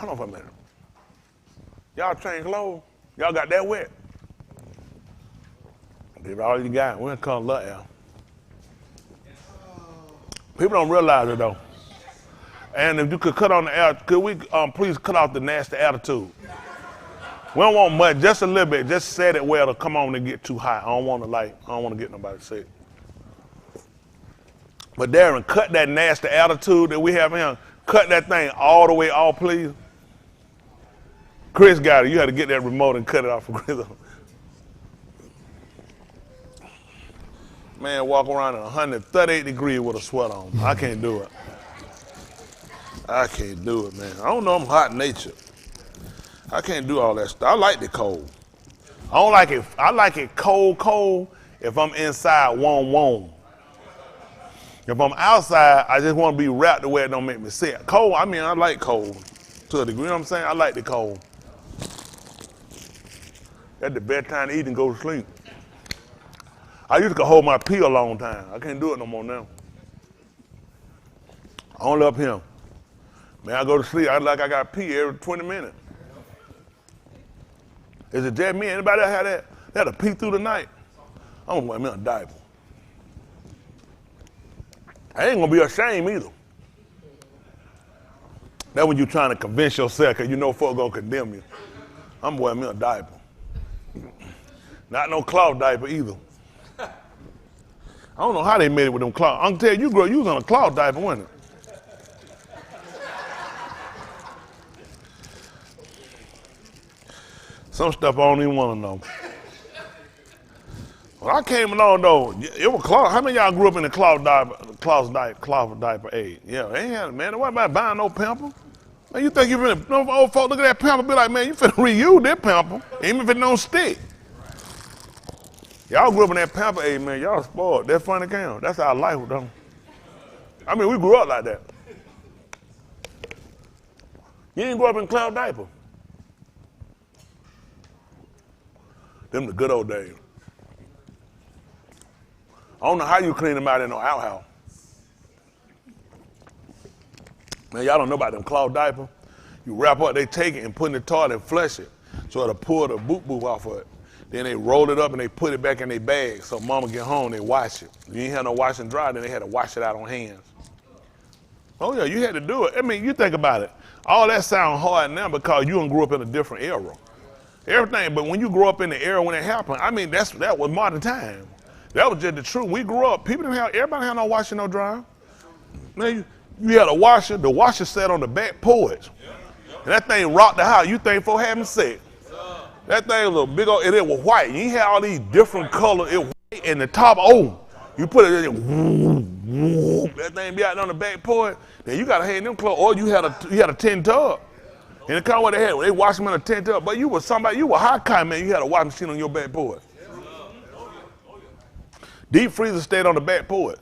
Hold on for a minute. Y'all change clothes? Y'all got that wet? Give it all you got. We're going to come look at. People don't realize it, though. And if you could cut on the air, could we please cut off the nasty attitude? We don't want much, just a little bit. Just set it where it'll come on and get too hot. I don't want to get nobody sick. But Darren, cut that nasty attitude that we have here. Cut that thing all the way off, please. Chris got it. You had to get that remote and cut it off for Chris. Man, walk around at 138 degrees with a sweat on. I can't do it. I can't do it, man. I don't know, I'm hot natured. I can't do all that stuff. I like the cold. I don't like it. I like it cold if I'm inside warm. If I'm outside, I just want to be wrapped the way it don't make me sick. Cold, I mean, I like cold to a degree. You know what I'm saying? I like the cold. That's the best time to eat and go to sleep. I used to hold my pee a long time. I can't do it no more now. Only up here. Man, I go to sleep, I like I got pee every 20 minutes. Is it just me? Anybody else have that? They had to pee through the night? I'm gonna wear me a diaper. I ain't gonna be ashamed either. That's when you're trying to convince yourself, because you know folks gonna condemn you. I'm gonna wear me a diaper. Not no cloth diaper either. I don't know how they made it with them cloth. I can tell you, you was on a cloth diaper, wasn't it? Some stuff I don't even want to know. When I came along though, it was cloth. How many of y'all grew up in the cloth diaper age? Yeah, they ain't had it, man. It wasn't about buying no pamper. Man, you think you really, no old folk look at that pamper be like, man, you finna reuse that pamper, even if it don't stick. Y'all grew up in that pamper age, man. Y'all spoiled. That funny count. That's our life with them. I mean, we grew up like that. You didn't grow up in cloth diaper. Them the good old days. I don't know how you clean them out in no outhouse. Man, y'all don't know about them cloth diapers. You wrap up, they take it and put in the toilet and flush it. So it'll pull the boop off of it. Then they roll it up and they put it back in their bag. So mama get home, they wash it. You ain't had no wash and dry, then they had to wash it out on hands. Oh yeah, you had to do it. I mean, you think about it. All that sound hard now because you done grew up in a different era. Everything, but when you grow up in the era when it happened, I mean, that was modern time. That was just the truth. We grew up, everybody had no washer, no dryer. Man, you had a washer, the washer sat on the back porch. And that thing rocked the house. You think for having sex. That thing was a big old, and it was white. You had all these different colors. It was white and the top open. You put it in, that thing be out on the back porch. Then you got to hang them clothes, or you had a tin tub. And the kind of what they had, they washed them in a tin tub. But you were high kind, man. You had a washing machine on your back porch. Deep freezer stayed on the back porch.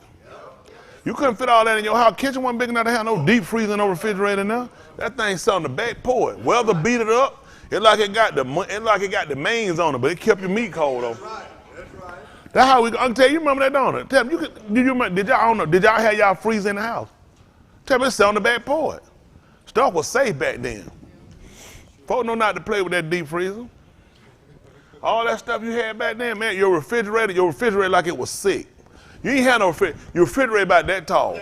You couldn't fit all that in your house. Kitchen wasn't big enough to have no deep freezer, no refrigerator now. That thing sat on the back porch. Weather beat it up. It like it got the mains on it, but it kept your meat cold though. That's right. That's how I can tell you, remember that, don't it? Tell me, did y'all have y'all freezer in the house? Tell me, it sat on the back porch. Stuff was safe back then. Folks know not to play with that deep freezer. All that stuff you had back then, man, your refrigerator like it was sick. You ain't had no refrigerator. Your refrigerator about that tall.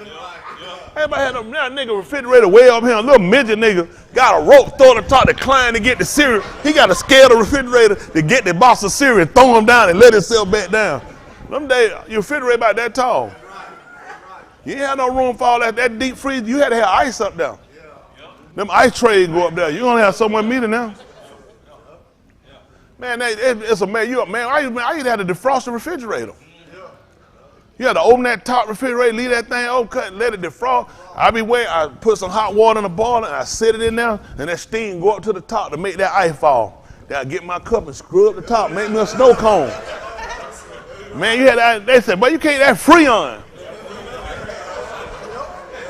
Everybody had a nigga refrigerator way up here. A little midget nigga got a rope thrown on the top to climb to get the cereal. He got to scale the refrigerator to get the box of cereal and throw him down and let himself back down. Them days, your refrigerator about that tall. You ain't had no room for all that deep freezer. You had to have ice up there. Them ice trays go up there. You only have so much meat in there. Man, it's a man. I used to have to defrost the refrigerator. You had to open that top refrigerator, leave that thing open, cut, and let it defrost. I put some hot water in the boiler, and I set it in there, and that steam go up to the top to make that ice fall. Then I get my cup and screw up the top, make me a snow cone. Man, they said, but you can't, that Freon.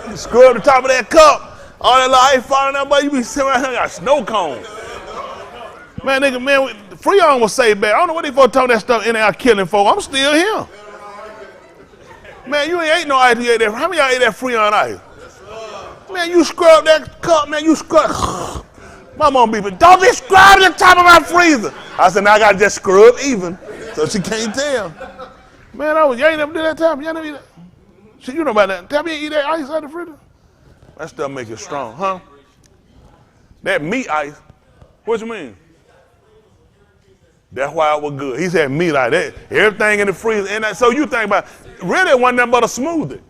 You screw up the top of that cup, all that little ice falling out, but you be sitting around here got a snow cone. Man, Freon was saved back. I don't know what they folks talking that stuff in there killing folks. I'm still here. Man, you ain't ate no ice. How many of y'all ate that Freon ice? Man, you scrub that cup, man. You scrub. My mom beeping, don't be scrubbing the top of my freezer. I said, now I got to just scrub even, so she can't tell. Man, you ain't never did that time. You ain't never eat that. Shit, you know about that. Tell me you eat that ice out of the freezer. That stuff make it strong, huh? That meat ice, what you mean? That's why it was good. He said meat like that. Everything in the freezer. And so you think about, really it wasn't nothing but a smoothie.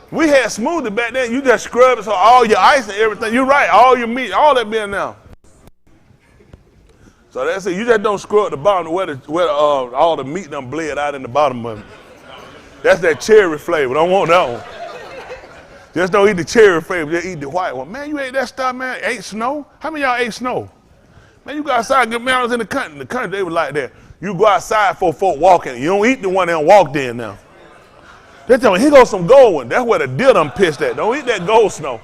We had smoothie back then. You just scrub it so all your ice and everything. You're right. All your meat, all that being now. So that's it. You just don't scrub the bottom where all the meat done bled out in the bottom of it. That's that cherry flavor. Don't want that one. Just don't eat the cherry flavor. Just eat the white one. Man, you ate that stuff, man. Ate snow? How many of y'all ate snow? Man, you go outside, get man, I was in the country. The country, they was like that. You go outside for folk walking. You don't eat the one that walked in now. They tell me, here goes some gold one. That's where the deer done pissed at. Don't eat that gold snow.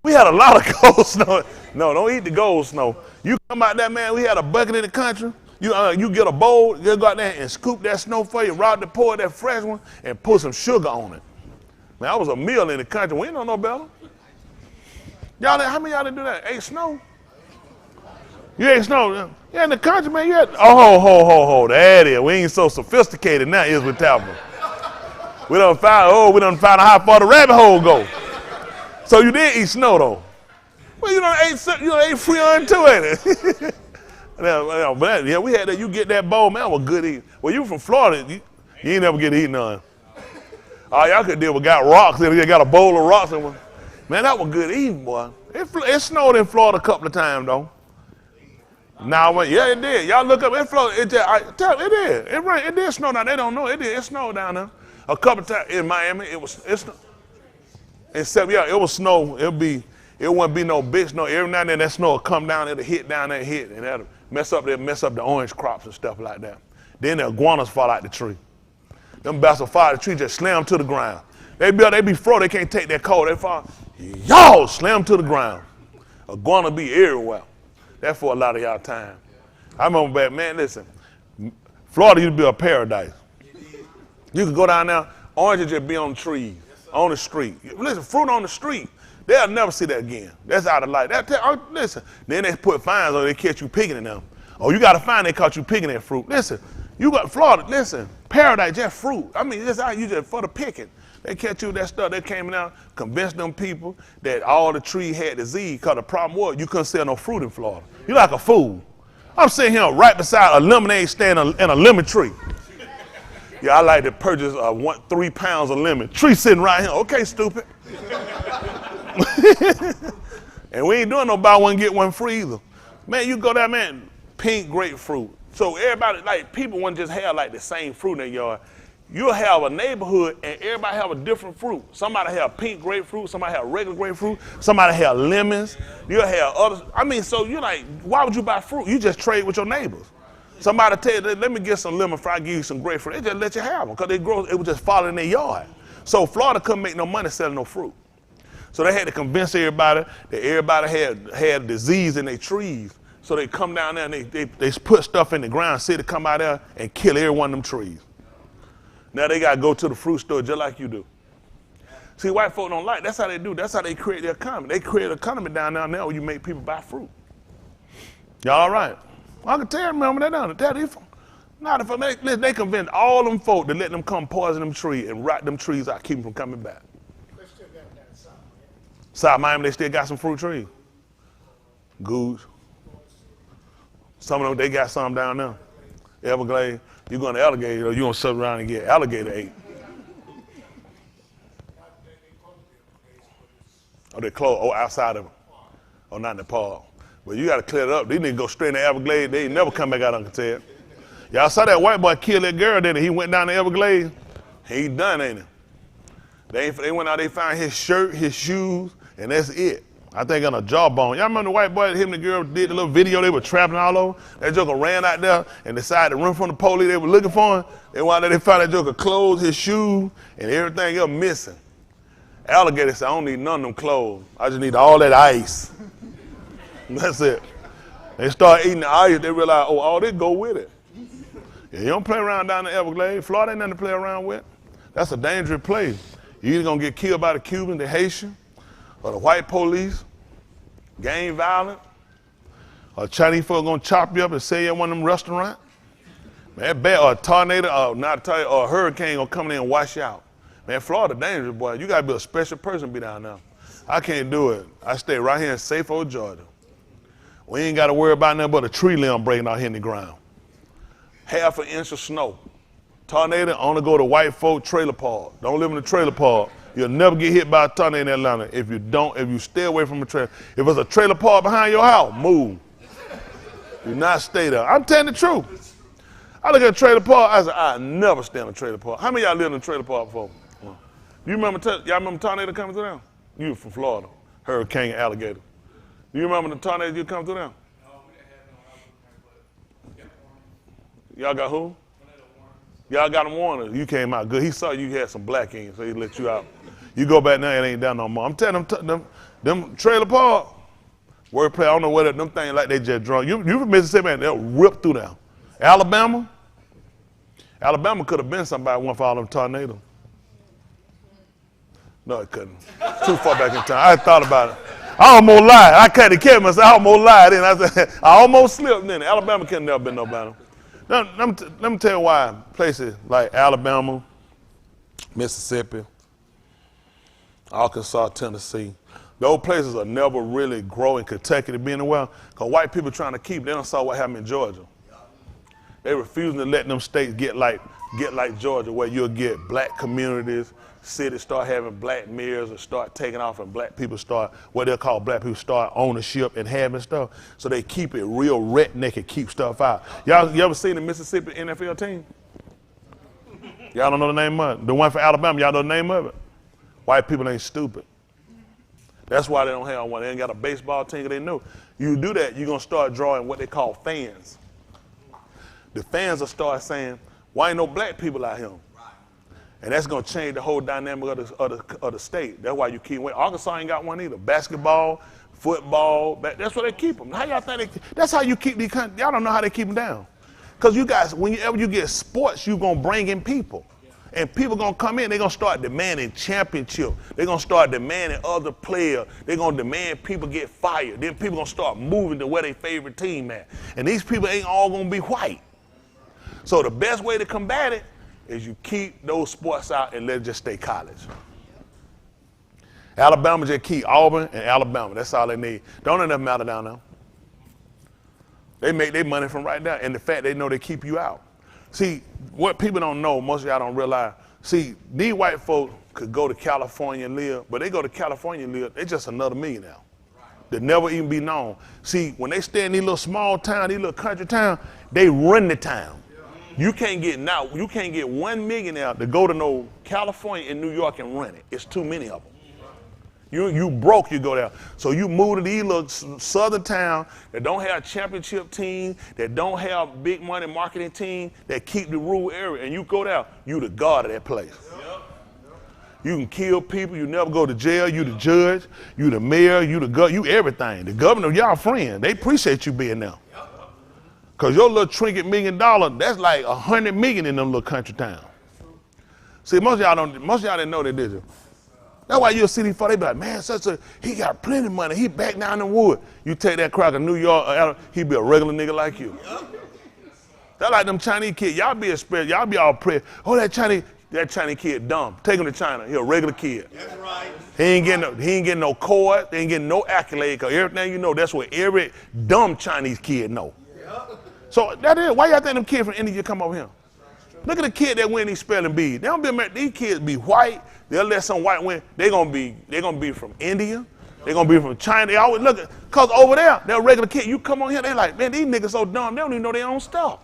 We had a lot of gold snow. No, don't eat the gold snow. You come out there, man, we had a bucket in the country. You get a bowl, you go out there and scoop that snow for you, route the pour that fresh one, and put some sugar on it. Man, that was a meal in the country. We don't know better. Y'all, how many of y'all didn't do that? Ate snow? You ate snow? Yeah, in the country, man, you had, ho, that is. We ain't so sophisticated now, is with Talbot. We done found out how far the rabbit hole go. So you did eat snow, though. Well, you done ate Freon too, ain't it? Yeah, we had that. You get that bowl, man, that was good eating. Well, you from Florida, you ain't never get to eat none. All y'all could deal with got rocks, and you got a bowl of rocks. Man, that was good eating, boy. It snowed in Florida a couple of times, though. Now, yeah, it did. Y'all look up in Florida. It did. It rained. It did snow down. They don't know. It did. It snowed down there. A couple of times in Miami, it was snow. It wouldn't be no big snow. Every now and then that snow will come down, it'll hit down there, and that'll mess up the orange crops and stuff like that. Then the iguanas fall out the tree. Them bastards fall out the tree, just slam to the ground. They be frozen, they can't take that cold. They fall, y'all slam to the ground. Iguana be everywhere. That's for a lot of y'all time. I remember back, man, listen, Florida used to be a paradise. You could go down there, oranges just be on the trees, on the street. Listen, fruit on the street. They'll never see that again. That's out of life. Listen, then they put fines on they catch you picking it now. Oh, you got a fine, they caught you picking that fruit. Listen, you got Florida, listen, paradise, just fruit. I mean, that's how you just for the picking. They catch you with that stuff. They came out, convinced them people that all the trees had disease, because the problem was you couldn't sell no fruit in Florida. You like a fool. I'm sitting here right beside a lemonade stand and a lemon tree. Yeah, I like to purchase 3 pounds of lemon. Tree sitting right here. Okay, stupid. And we ain't doing no buy one, get one free either. Man, you go there, man, pink grapefruit. So everybody, like, people wouldn't just have like the same fruit in their yard. You'll have a neighborhood and everybody have a different fruit. Somebody have pink grapefruit, somebody have regular grapefruit, somebody have lemons, you'll have others. I mean, so you're like, why would you buy fruit? You just trade with your neighbors. Somebody tell you, let me get some lemon before I give you some grapefruit. They just let you have them because they grow, it was just falling in their yard. So Florida couldn't make no money selling no fruit. So they had to convince everybody that everybody had disease in their trees. So they come down there and they put stuff in the ground, see to come out there and kill every one of them trees. Now they got to go to the fruit store just like you do. See, white folk don't like, that's how they do. That's how they create their economy. They create an economy down there where you make people buy fruit. Y'all all right? Well, I can tell you, remember that down there. They convinced all them folk to let them come poison them trees and rot them trees out, keep them from coming back. They still got that South Miami. South Miami, they still got some fruit trees. Goose. Some of them, they got some down there. Everglades. You going to Alligators, or you going to sit around and get alligator ate. Oh, they close. Oh, outside of them. Oh, not in the park. But you got to clear it up. These niggas go straight in the Everglades. They ain't never come back out, Uncle Ted. Y'all saw that white boy kill that girl, didn't he? He went down the Everglades. He done, ain't he? They went out, they found his shirt, his shoes, and that's it. I think on a jawbone. Y'all remember the white boy, him and the girl did the little video, they were trapping all over? That joker ran out there and decided to run from the police. They were looking for him. They found that joker clothes, his shoes, and everything else missing. Alligator said, I don't need none of them clothes. I just need all that ice. That's it. They start eating the ice, they realize, oh, all this go with it. Yeah, you don't play around down the Everglades. Florida ain't nothing to play around with. That's a dangerous place. You're either gonna get killed by the Cuban, the Haitian, or the white police. gang violence, a Chinese folk gonna chop you up and sell you at one of them restaurants. Man, bad, or a tornado, or not a tornado, or a hurricane gonna come in and wash you out. Man, Florida dangerous, boy. You gotta be a special person to be down there. I can't do it. I stay right here in safe old Georgia. We ain't gotta worry about nothing but a tree limb breaking out here in the ground. Half an inch of snow. Tornado, only go to white folk trailer park. Don't live in a trailer park. You'll never get hit by a tornado in Atlanta if you stay away from a trailer. If there's a trailer park behind your house, move. Do not stay there. I'm telling the truth. I look at a trailer park, I said, I never stay in a trailer park. How many of y'all lived in a trailer park before? You remember, y'all remember tornado coming through there? You from Florida, hurricane and alligator. Do you remember the tornado you come through there? Y'all got who? Y'all got him warned. You came out good. He saw you had some black in you, so he let you out. You go back now, it ain't down no more. I'm telling them trailer park, wordplay, I don't know whether them things like they just drunk. You from Mississippi, man, they'll rip through there. Alabama could have been somebody one for all them tornadoes. No, it couldn't. Too far back in time. I thought about it. I almost lied. I kind of kept myself. I almost lied. Then I said, I almost slipped. Then Alabama could never been nobody. Now, let me tell you why places like Alabama, Mississippi, Arkansas, Tennessee, those places will never really grow in Kentucky to be in the well, because white people trying to keep, they don't saw what happened in Georgia. They refusing to let them states get like Georgia, where you'll get black communities, cities start having black mayors and start taking off, and black people start, what they'll call black people start ownership and having stuff. So they keep it real redneck and keep stuff out. You ever seen the Mississippi NFL team? Y'all don't know the name of it? The one for Alabama, y'all know the name of it? White people ain't stupid. That's why they don't have one. They ain't got a baseball team, they know. You do that, you're gonna start drawing what they call fans. The fans will start saying, why ain't no black people out here? And that's going to change the whole dynamic of the state. That's why you keep waiting. Arkansas ain't got one either. Basketball, football, that's where they keep them. How y'all think that's how you keep these countries? Y'all don't know how they keep them down. Because you guys, whenever you get sports, you're going to bring in people. And people going to come in, they're going to start demanding championship. They're going to start demanding other players. They're going to demand people get fired. Then people going to start moving to where their favorite team at. And these people ain't all going to be white. So the best way to combat it is you keep those sports out and let it just stay college. Alabama just keep Auburn and Alabama. That's all they need. Don't enough matter down there. They make their money from right there, and the fact they know they keep you out. See, what people don't know, most of y'all don't realize, see, these white folks could go to California and live, but they go to California and live, they're just another millionaire. They'll never even be known. See, when they stay in these little small towns, these little country towns, they run the town. You can't get 1 millionaire to go to no California and New York and run it. It's too many of them. You broke, you go there. So you move to these little southern town that don't have championship team, that don't have big money marketing team, that keep the rural area, and you go there, you the god of that place. You can kill people, you never go to jail, you the judge, you the mayor, you everything. The governor, y'all friend, they appreciate you being there. Because your little trinket $1 million, that's like 100 million in them little country towns. See, most of y'all didn't know that, did you? That's why you'll see these folks, they be like, man, he got plenty of money, he back down in the wood. You take that crack of New York, he be a regular nigga like you. That's like them Chinese kids, y'all be all pressed. Oh, that Chinese kid dumb. Take him to China, he a regular kid. That's right. He ain't getting no card, they ain't getting no accolade, because everything you know, that's what every dumb Chinese kid know. So that is, why y'all think them kids from India come over here? Look at the kid that win these spelling bees. They don't be American. These kids be white. They'll let some white win. They're gonna be from India. They're gonna be from China. They always look at, cause over there, they're a regular kid. You come on here, they like, man, these niggas so dumb, they don't even know their own stuff.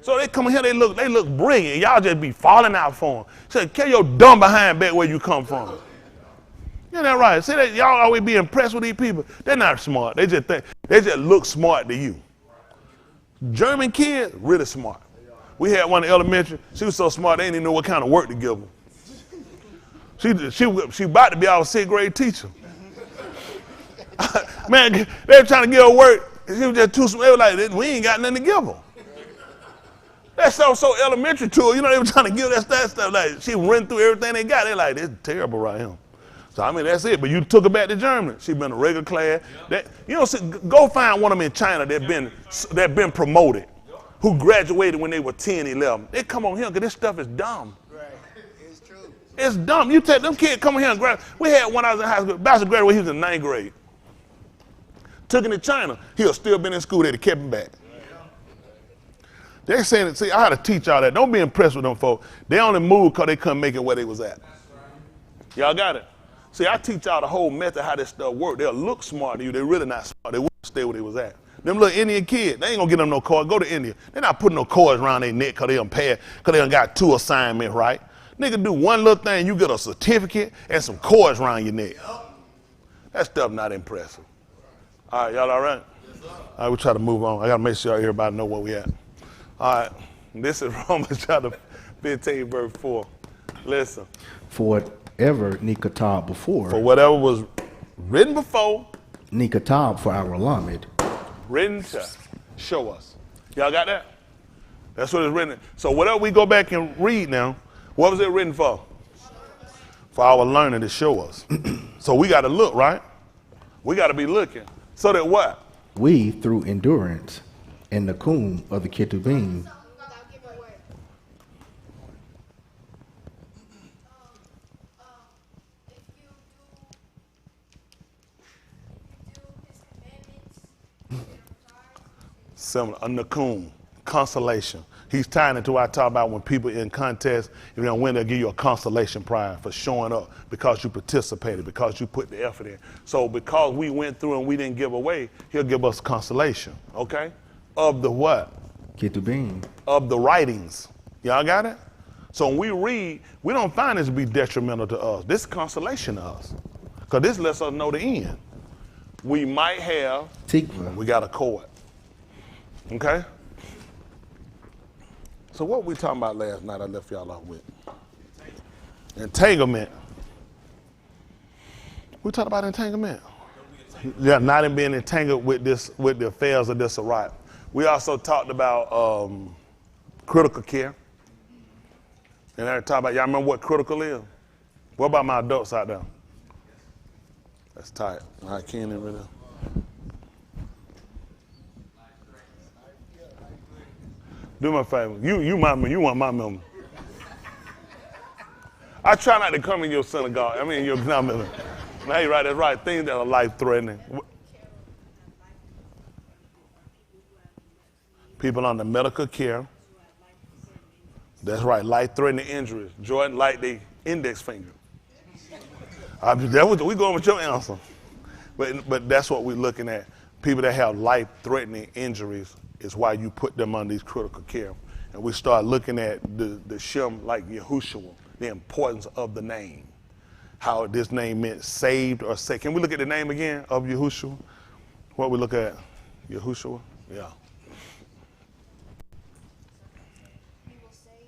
So they come in here, they look brilliant. Y'all just be falling out for them. So carry your dumb behind back where you come from. Isn't that right? See, y'all always be impressed with these people. They're not smart. They just look smart to you. German kids, really smart. We had one in elementary. She was so smart, they didn't even know what kind of work to give her. She about to be our 6th grade teacher. Man, they were trying to give her work. She was just too smart. They were like, we ain't got nothing to give her. That sounds so elementary to her. You know, they were trying to give that stuff. Like, she run through everything they got. They're like, this is terrible right here. So, I mean, that's it. But you took her back to Germany. She been a regular class. That, you know, go find one of them in China that been promoted, who graduated when they were 10, 11. They come on here because this stuff is dumb. Right. It's true. It's dumb. You take them kids come on here and graduate. We had one I was in high school. Bachelor graduate, he was in 9th grade. Took him to China. He'll still been in school there. They kept him back. They're saying, see, I had to teach y'all that. Don't be impressed with them folks. They only moved because they couldn't make it where they was at. Y'all got it? See, I teach y'all the whole method how this stuff works. They'll look smart to you. They're really not smart. They wouldn't stay where they was at. Them little Indian kids, they ain't gonna get them no cords. Go to India. They're not putting no cords around their neck because they done passed, because they done got 2 assignments, right? Nigga do one little thing, you get a certificate and some cords around your neck. That stuff not impressive. All right, y'all all right? All right, we try to move on. I gotta make sure everybody know where we at. All right, this is Romans chapter 15, verse 4. Listen. For whatever Nikatab before. For whatever was written before. Nikatab for our Lamed. Written to show us. Y'all got that? That's what it's written. So whatever we go back and read now, what was it written for? For our learning to show us. So we got to look, right? We got to be looking. So that what? We, through endurance and the kum of the Ketubim, Similar, a nakum, consolation. He's tying it to what I talk about when people in contests, you know, when they'll give you a consolation prize for showing up because you participated, because you put the effort in. So because we went through and we didn't give away, he'll give us consolation, okay? Of the what? Ketubim. Of the writings. Y'all got it? So when we read, we don't find this to be detrimental to us. This is consolation to us because this lets us know the end. We might have, Tikva. we got a cord. Okay? So what were we talking about last night I left y'all off with? Entanglement. We talked about entanglement. Yeah, not in being entangled with the affairs of this right. We also talked about critical care. And I talked about, y'all remember what critical is? What about my adults out there? That's tight. I can't even really. Do me a favor. You want my member. I try not to come in your synagogue. I mean, your synagogue. Now you're right, that's right. Things that are life-threatening. People under medical care. That's right, life-threatening injuries. Jordan, like the index finger. We going with your answer. But that's what we're looking at. People that have life-threatening injuries is why you put them on these critical care. And we start looking at the Shem like Yahushua, the importance of the name, how this name meant saved or saved. Can we look at the name again of Yahushua? What we look at? Yahushua? Yeah. People say.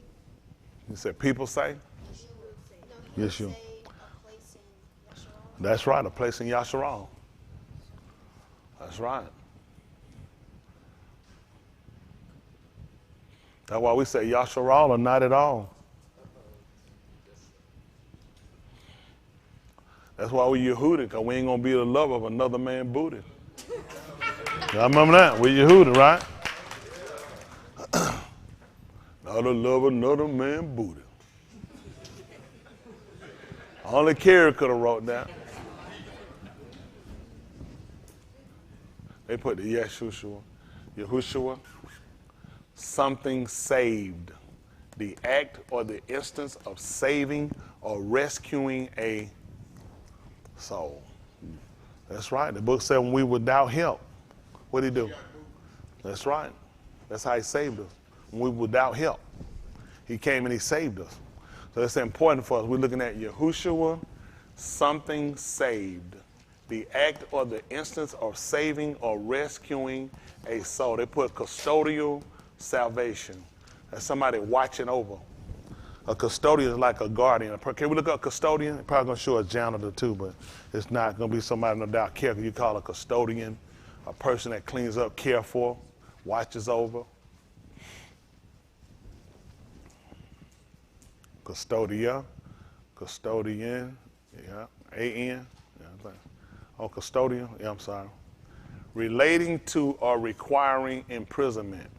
You said people say? Yeshua. Yeshua. That's right, a place in Yasharal. That's right. That's why we say Yasharal or not at all. That's why we Yehudi, because we ain't going to be the love of another man's booty. Y'all remember that? We Yehudi, right? Not the love of another man's booty. Only Carrie could have wrote that. They put the Yahushua. Something saved. The act or the instance of saving or rescuing a soul. That's right. The book said when we were without help, what did he do? That's right. That's how he saved us. When we were without help, he came and he saved us. So it's important for us. We're looking at Yahushua, something saved. The act or the instance of saving or rescuing a soul. They put custodial salvation. That's somebody watching over. A custodian is like a guardian. Can we look up custodian? It's probably going to show a janitor too, but it's not going to be somebody no doubt careful. You call a custodian, a person that cleans up, care for, watches over. Custodian, yeah. A-N? Yeah, I think. Oh, custodial? Yeah, I'm sorry. Relating to or requiring imprisonment.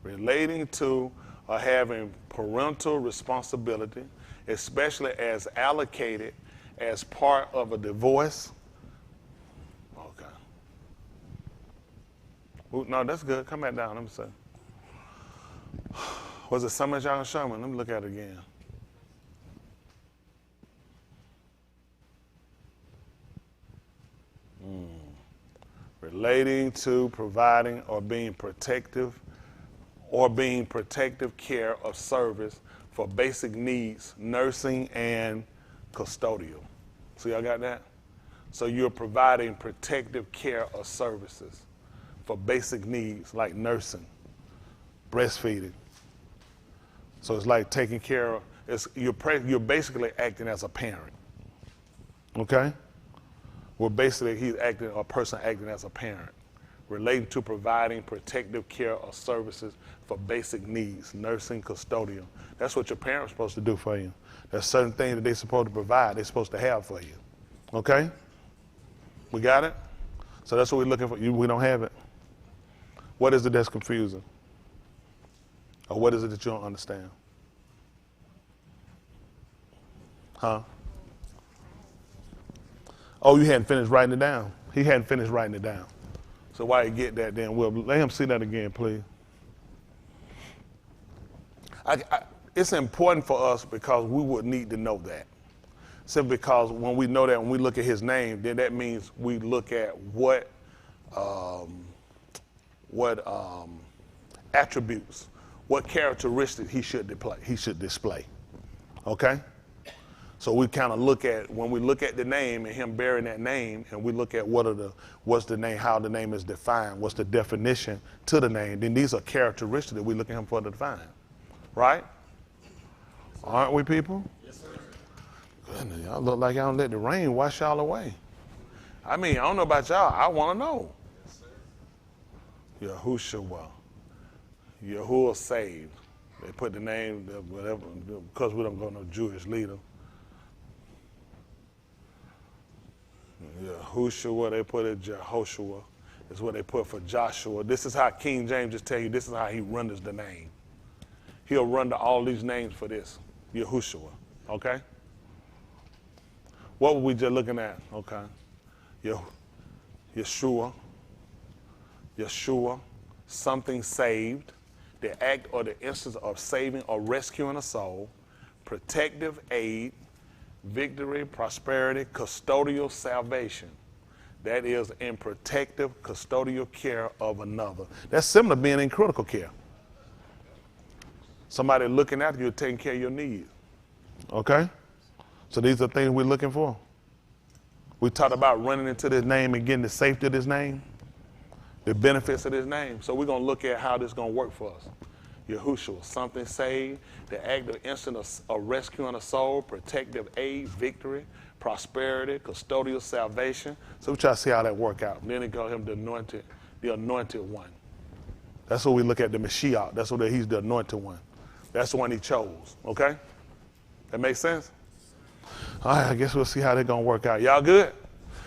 Relating to or having parental responsibility, especially as allocated as part of a divorce. Okay. Ooh, no, that's good. Come back down. Let me see. Was it so much y'all show me? Let me look at it again. Relating to providing or being protective care of service for basic needs, nursing and custodial. So y'all got that? So you're providing protective care or services for basic needs like nursing, breastfeeding. So it's like taking care of, you're basically acting as a parent, okay? Well, basically a person acting as a parent, relating to providing protective care or services for basic needs, nursing, custodial. That's what your parents are supposed to do for you. There's certain things that they're supposed to provide, they're supposed to have for you, okay? We got it? So that's what we're looking for. We don't have it. What is it that's confusing? Or what is it that you don't understand? Huh? Oh, you hadn't finished writing it down. He hadn't finished writing it down. So while you get that, then we'll let him see that again, please. It's important for us because we would need to know that. Simply because when we know that, when we look at his name, then that means we look at what attributes, what characteristics he should display. Okay? So we kind of look at, when we look at the name and him bearing that name, and we look at what's the name, how the name is defined, what's the definition to the name, then these are characteristics that we look at him for to define. Right? Aren't we, people? Yes, sir. Goodness, y'all look like y'all don't let the rain wash y'all away. I mean, I don't know about y'all. I want to know. Yes, sir. Yahuwah saved. They put the name, whatever, because we don't go no Jewish leader. Yahushua, they put it Jehoshua, is what they put for Joshua. This is how King James just tell you, this is how he renders the name. He'll render all these names for this, Yahushua, okay? What were we just looking at, okay? Yeshua, something saved, the act or the instance of saving or rescuing a soul, protective aid, victory, prosperity, custodial salvation. That is in protective, custodial care of another. That's similar to being in critical care. Somebody looking after you, taking care of your needs. Okay? So these are things we're looking for. We talked about running into this name and getting the safety of this name, the benefits of this name. So we're going to look at how this is going to work for us. Yahushua, something saved, the act of instant of rescuing a soul, protective aid, victory, prosperity, custodial salvation. So we try to see how that work out. Then they call him the anointed one. That's what we look at, the Mashiach. That's what he's the anointed one. That's the one he chose, okay? That makes sense? All right, I guess we'll see how they're going to work out. Y'all good?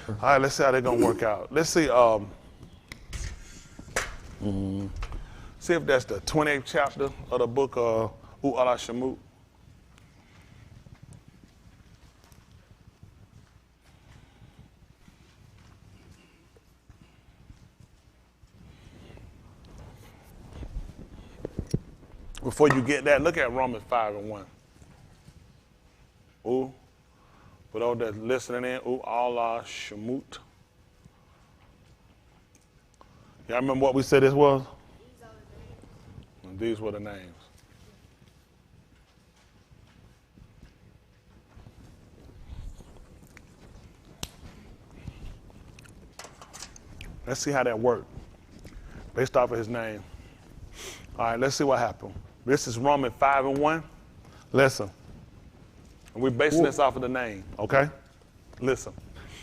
All right, let's see how they're going to work out. Let's see. See if that's the 28th chapter of the book of U'ala Shemut. Before you get that, look at Romans 5:1. Ooh, for those that's listening in, U'ala Shemut. Y'all remember what we said this was? And these were the names. Let's see how that worked based off of his name. All right, let's see what happened. This is Romans 5:1. Listen. And we're basing this off of the name, okay? Listen.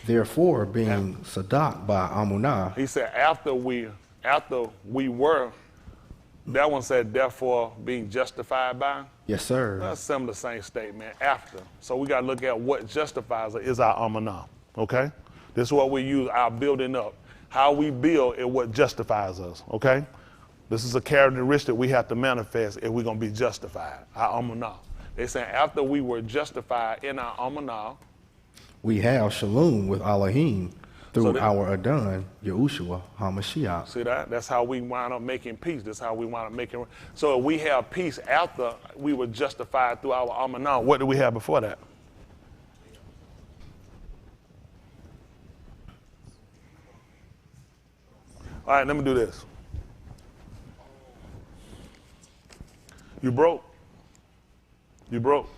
Therefore, being Sadak by Amunah, he said, after we were That one said, therefore being justified by. Yes, sir. That's similar, same statement, after. So we got to look at what justifies it is our amanah, okay? This is what we use, our building up. How we build is what justifies us, okay? This is a characteristic we have to manifest if we're going to be justified, our amanah. They say after we were justified in our amanah, We have shalom with Elohim through So that- our Adon, Yahushua HaMashiach. see that? That's how we wind up making peace. That's how we wind up making. So if we have peace after we were justified through our amanah, what do we have before that? All right, let me do this. You broke. You broke.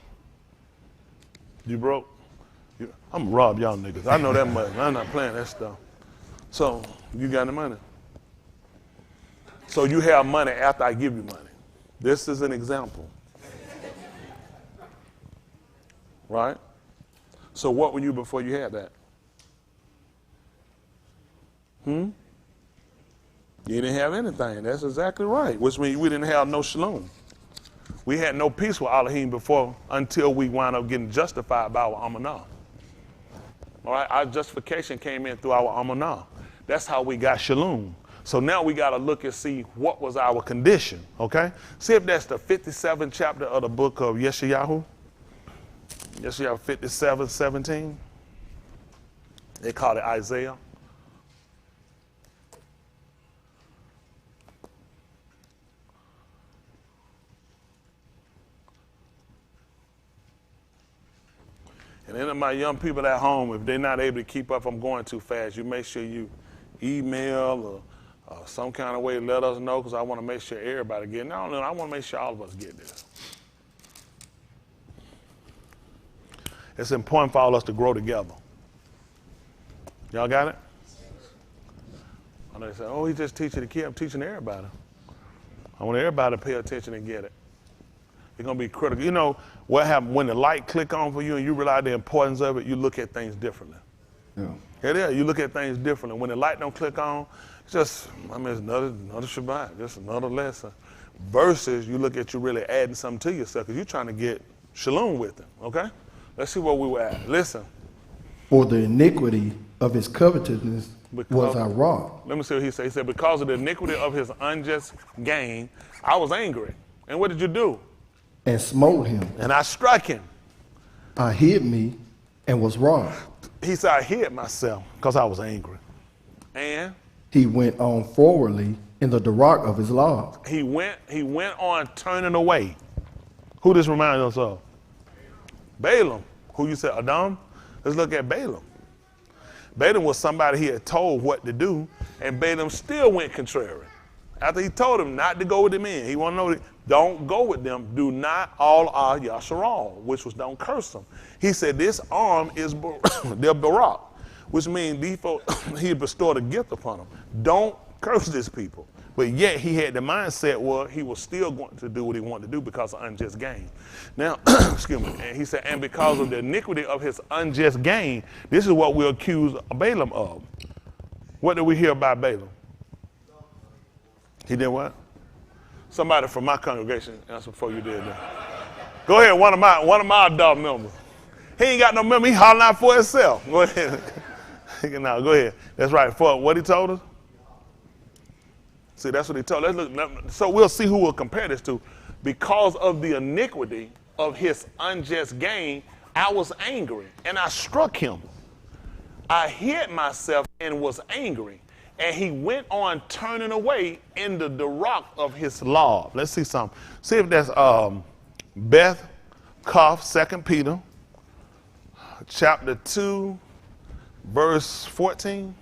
You broke. I'm gonna rob y'all niggas. I know that much. I'm not playing that stuff. So you got the money. So you have money after I give you money. This is an example. Right? So what were you before you had that? You didn't have anything. That's exactly right. Which means we didn't have no shalom. We had no peace with Elohim before until we wound up getting justified by our amanah. All right, our justification came in through our amanah. That's how we got shalom. So now we got to look and see what was our condition, okay? See if that's the 57th chapter of the book of Yeshayahu. Yeshayahu 57:17. They call it Isaiah. And any of my young people at home, if they're not able to keep up, I'm going too fast, you make sure you email or some kind of way let us know, because I want to make sure everybody get it. No, I want to make sure all of us get this. It's important for all of us to grow together. Y'all got it? I know they say, oh, he just teaching the kid. I'm teaching everybody. I want everybody to pay attention and get it. It's going to be critical. You know what happens when the light click on for you and you realize the importance of it, you look at things differently. Yeah. It is. You look at things differently. When the light don't click on, it's just, it's another Shabbat, just another lesson. Versus you look at you really adding something to yourself because you're trying to get shalom with it, okay? Let's see where we were at. Listen. For the iniquity of his covetousness was I wrought. Let me see what he said. He said, because of the iniquity of his unjust gain, I was angry. And what did you do? And smote him. And I struck him. I hid me and was wroth. He said, I hid myself because I was angry. And He went on forwardly in the dark of his law. he went on turning away. Who this reminds us of? Balaam. Who you said, Adam? Let's look at Balaam. Balaam was somebody he had told what to do, and Balaam still went contrary. After he told him not to go with the men, he wanted to know, don't go with them. Do not all are Yasharal, which was don't curse them. He said, this arm is their Barak, which means he bestowed a gift upon them. Don't curse this people. But yet he had the mindset where he was still going to do what he wanted to do because of unjust gain. Now, excuse me, and he said, and because of the iniquity of his unjust gain, this is what we accuse Balaam of. What did we hear about Balaam? He did what? Somebody from my congregation answer before you did that. Go ahead, one of my adult members. He ain't got no member, he hollering out for himself. Go ahead. Now, go ahead. That's right. For what he told us? See, that's what he told us. So we'll see who we'll compare this to. Because of the iniquity of his unjust gain, I was angry and I struck him. I hid myself and was angry. And he went on turning away in the rock of his law. Let's see something. See if that's Beth Kof, 2 Peter, chapter 2, verse 14.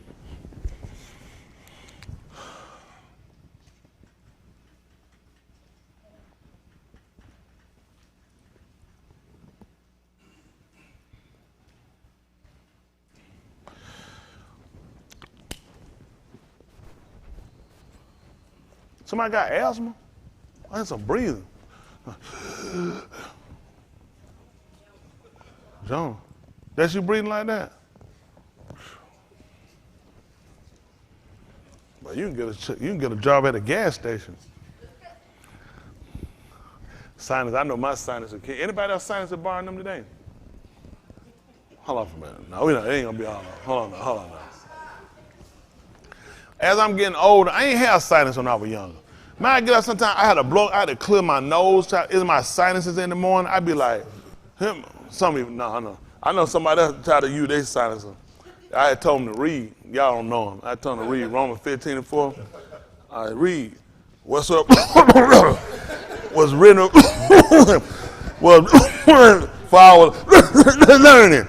Somebody got asthma? I need some breathing. John, that's you breathing like that? But you can get a job at a gas station. Sinus, I know my sinus. Anybody else sinus borrowing them today? Hold on for a minute. No, it ain't gonna be all on. Hold on now. As I'm getting older, I ain't have sinus when I was younger. Man, I get up sometimes, I had to clear my nose. Is my sinuses in the morning? I'd be like, some people, no. I know somebody else try to use their sinuses. I had told them to read. Y'all don't know them. I told them to read Romans 15:4. I read. What's up? Was written was for our learning.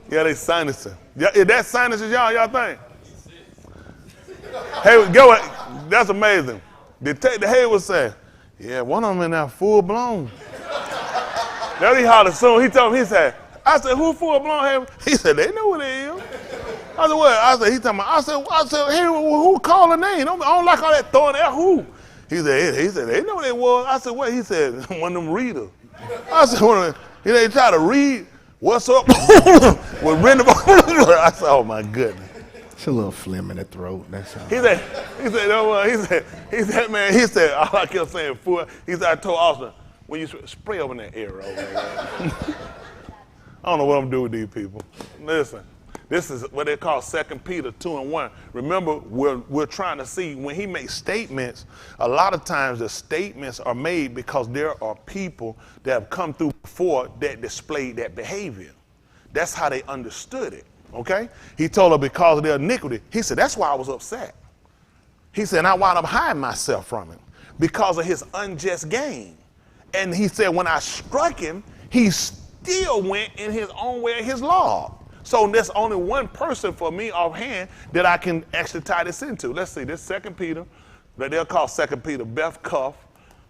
Yeah, they sinuses. Is that sinuses, y'all think? Hey, go ahead. That's amazing. Detective Hay was saying, yeah, one of them in there full blown. Then he hollered soon. He told me, he said, I said, who full blown? He said, they know what it is. I said, what? I said, he told me, I said, hey, who called a name? I don't like all that throwing out who. He said, they know what it was. I said, what? He said, one of them readers. I said, one of them, they try to read, what's up? With random. I said, oh my goodness. It's a little phlegm in the throat. That's all. He said, all I kept saying, fool. He said, I told Austin, when you spray over in that area over there. I don't know what I'm doing with these people. Listen, this is what they call 2 Peter 2:1. Remember, we're trying to see when he makes statements, a lot of times the statements are made because there are people that have come through before that displayed that behavior. That's how they understood it. Okay? He told her because of their iniquity. He said, that's why I was upset. He said, and I wound up hiding myself from him because of his unjust gain. And he said, when I struck him, he still went in his own way of his law. So there's only one person for me offhand that I can actually tie this into. Let's see, this 2 Peter, that they'll call 2 Peter, Beth Cuff,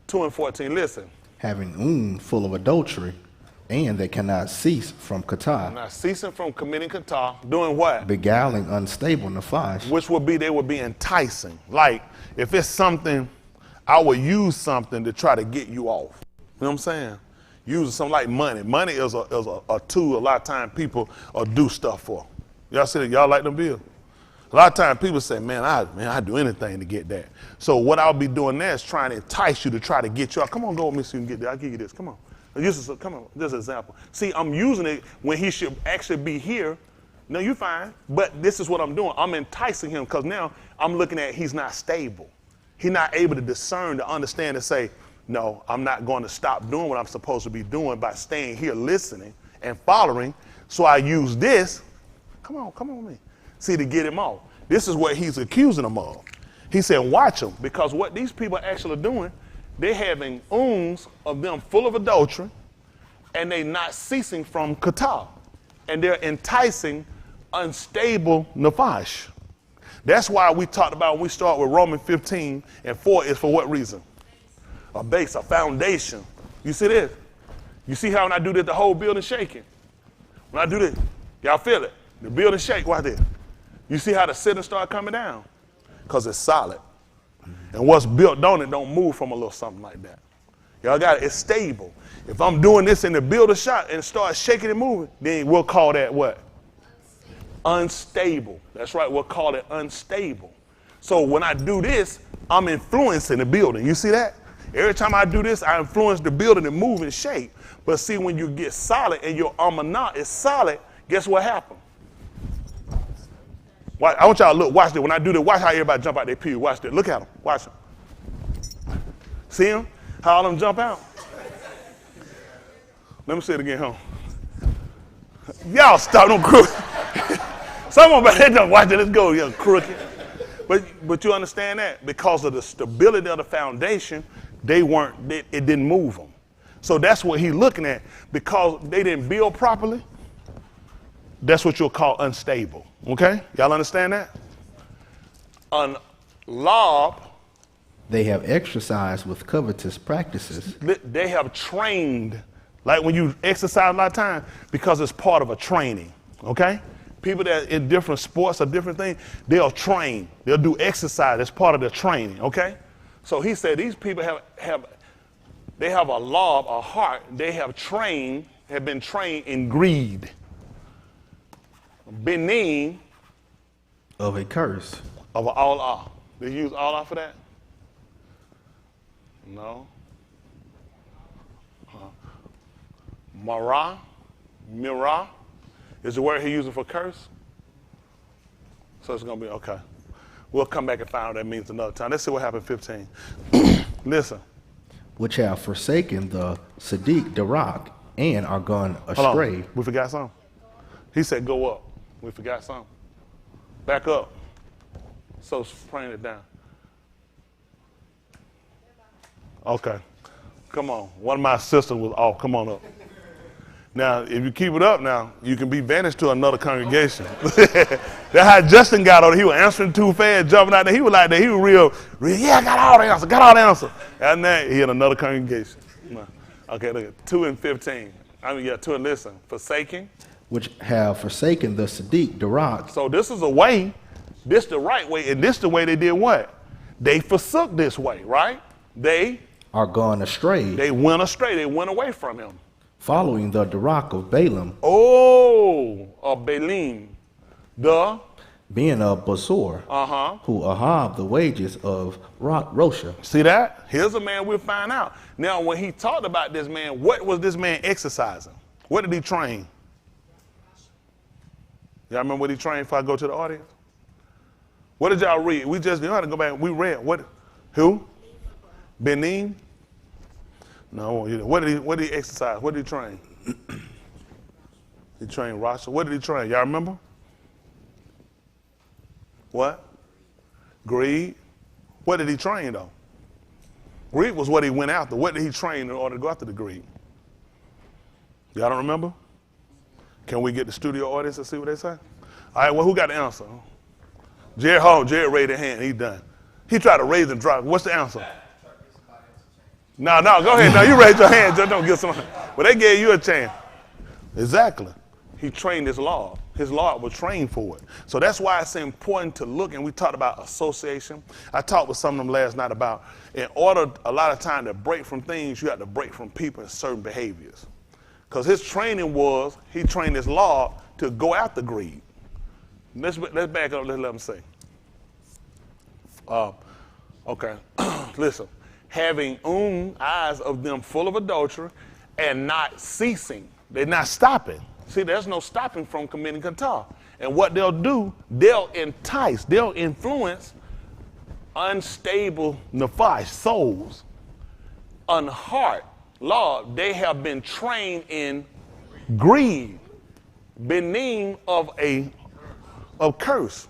2:14. Listen. Having full of adultery, and they cannot cease from kata. Not ceasing from committing kata, doing what? Beguiling unstable nafash. Which would be, they would be enticing. Like, if it's something, I would use something to try to get you off. You know what I'm saying? Using something like money. Money is a tool a lot of times people do stuff for. Y'all see that? Y'all like them bills? A lot of times people say, man, I'd do anything to get that. So what I'll be doing there is trying to entice you to try to get you out. Come on, go with me so you can get that. I'll give you this. Come on. Come on, just an example. See, I'm using it when he should actually be here. No, you're fine. But this is what I'm doing. I'm enticing him because now I'm looking at he's not stable. He's not able to discern, to understand, and say, no, I'm not going to stop doing what I'm supposed to be doing by staying here listening and following. So I use this. Come on with me. See, to get him off. This is what he's accusing him of. He said, watch them, because what these people are actually doing, they're having wounds of them full of adultery, and they're not ceasing from kata. And they're enticing unstable nafash. That's why we talked about when we start with Romans 15:4 is for what reason? A base, a foundation. You see this? You see how when I do this, the whole building shaking? When I do this, y'all feel it? The building shake, watch this. You see how the ceiling start coming down? Because it's solid. And what's built on it don't move from a little something like that. Y'all got it? It's stable. If I'm doing this in the builder shot and start shaking and moving, then we'll call that what? Unstable. That's right, we'll call it unstable. So when I do this, I'm influencing the building. You see that? Every time I do this, I influence the building and move and shape. But see, when you get solid and your amanah is solid, guess what happens? I want y'all to look, watch this. When I do this, watch how everybody jump out their pew. Watch this. Look at them. Watch them. See them? How all them jump out? Let me say it again, huh? Y'all stop, don't crooked. Someone better jump. Watch it. Let's go, you crooked. But you understand that? Because of the stability of the foundation, it didn't move them. So that's what he's looking at. Because they didn't build properly, that's what you'll call unstable. Okay? Y'all understand that? Unlob. They have exercised with covetous practices. They have trained. Like when you exercise a lot of time, because it's part of a training. Okay? People that in different sports or different things, they'll train. They'll do exercise as part of their training. Okay? So he said these people have a lob, a heart. They have been trained in greed. Benin of a curse. Of Allah. They use Allah for that? No. Mirah is the word he using for curse. So it's going to be, okay. We'll come back and find out what that means another time. Let's see what happened 15. Listen. which have forsaken the Sadiq Darak and are gone Hold astray. on. We forgot something. He said go up. We forgot something. Back up. So praying it down. Okay. Come on. One of my sisters was off. Come on up. Now, if you keep it up now, you can be banished to another congregation. That's how Justin got on it. He was answering too fast, jumping out there. He was like that. He was real, yeah, I got all the answer. And then he in another congregation. Okay, look at 2 and 15. 2 and listen. Forsaking. Which have forsaken the Sadiq Darak. So this is a way, this the right way, and this the way they did what? They forsook this way, right? They are gone astray. They went astray. They went away from him. Following the Darak of Balaam. Oh, of Balaam. The? Being of Basor. Who ahab the wages of Rosha. See that? Here's a man we'll find out. Now, when he talked about this man, what was this man exercising? What did he train? Y'all remember what he trained before I go to the audience? What did y'all read? We just, you know how to go back. We read. What? Who? Benin? No, what did he exercise? What did he train? He trained Rasha. What did he train? Y'all remember? What? Greed. What did he train though? Greed was what he went after. What did he train in order to go after the greed? Y'all don't remember? Can we get the studio audience to see what they say? All right, well, who got the answer? Jared raised his hand. He done. He tried to raise and drop. What's the answer? No, go ahead. No, you raise your hand. Just don't get some. But they gave you a chance. Exactly. He trained his law. His law was trained for it. So that's why it's important to look, and we talked about association. I talked with some of them last night about, in order a lot of time to break from things, you have to break from people and certain behaviors. Because his training was, he trained his law to go after greed. Let's back up, let's let him say. Okay, listen. Having eyes of them full of adultery and not ceasing. They're not stopping. See, there's no stopping from committing qatar. And what they'll do, they'll entice, they'll influence unstable nefesh, souls, unheart. Lord, they have been trained in greed, benin of curse.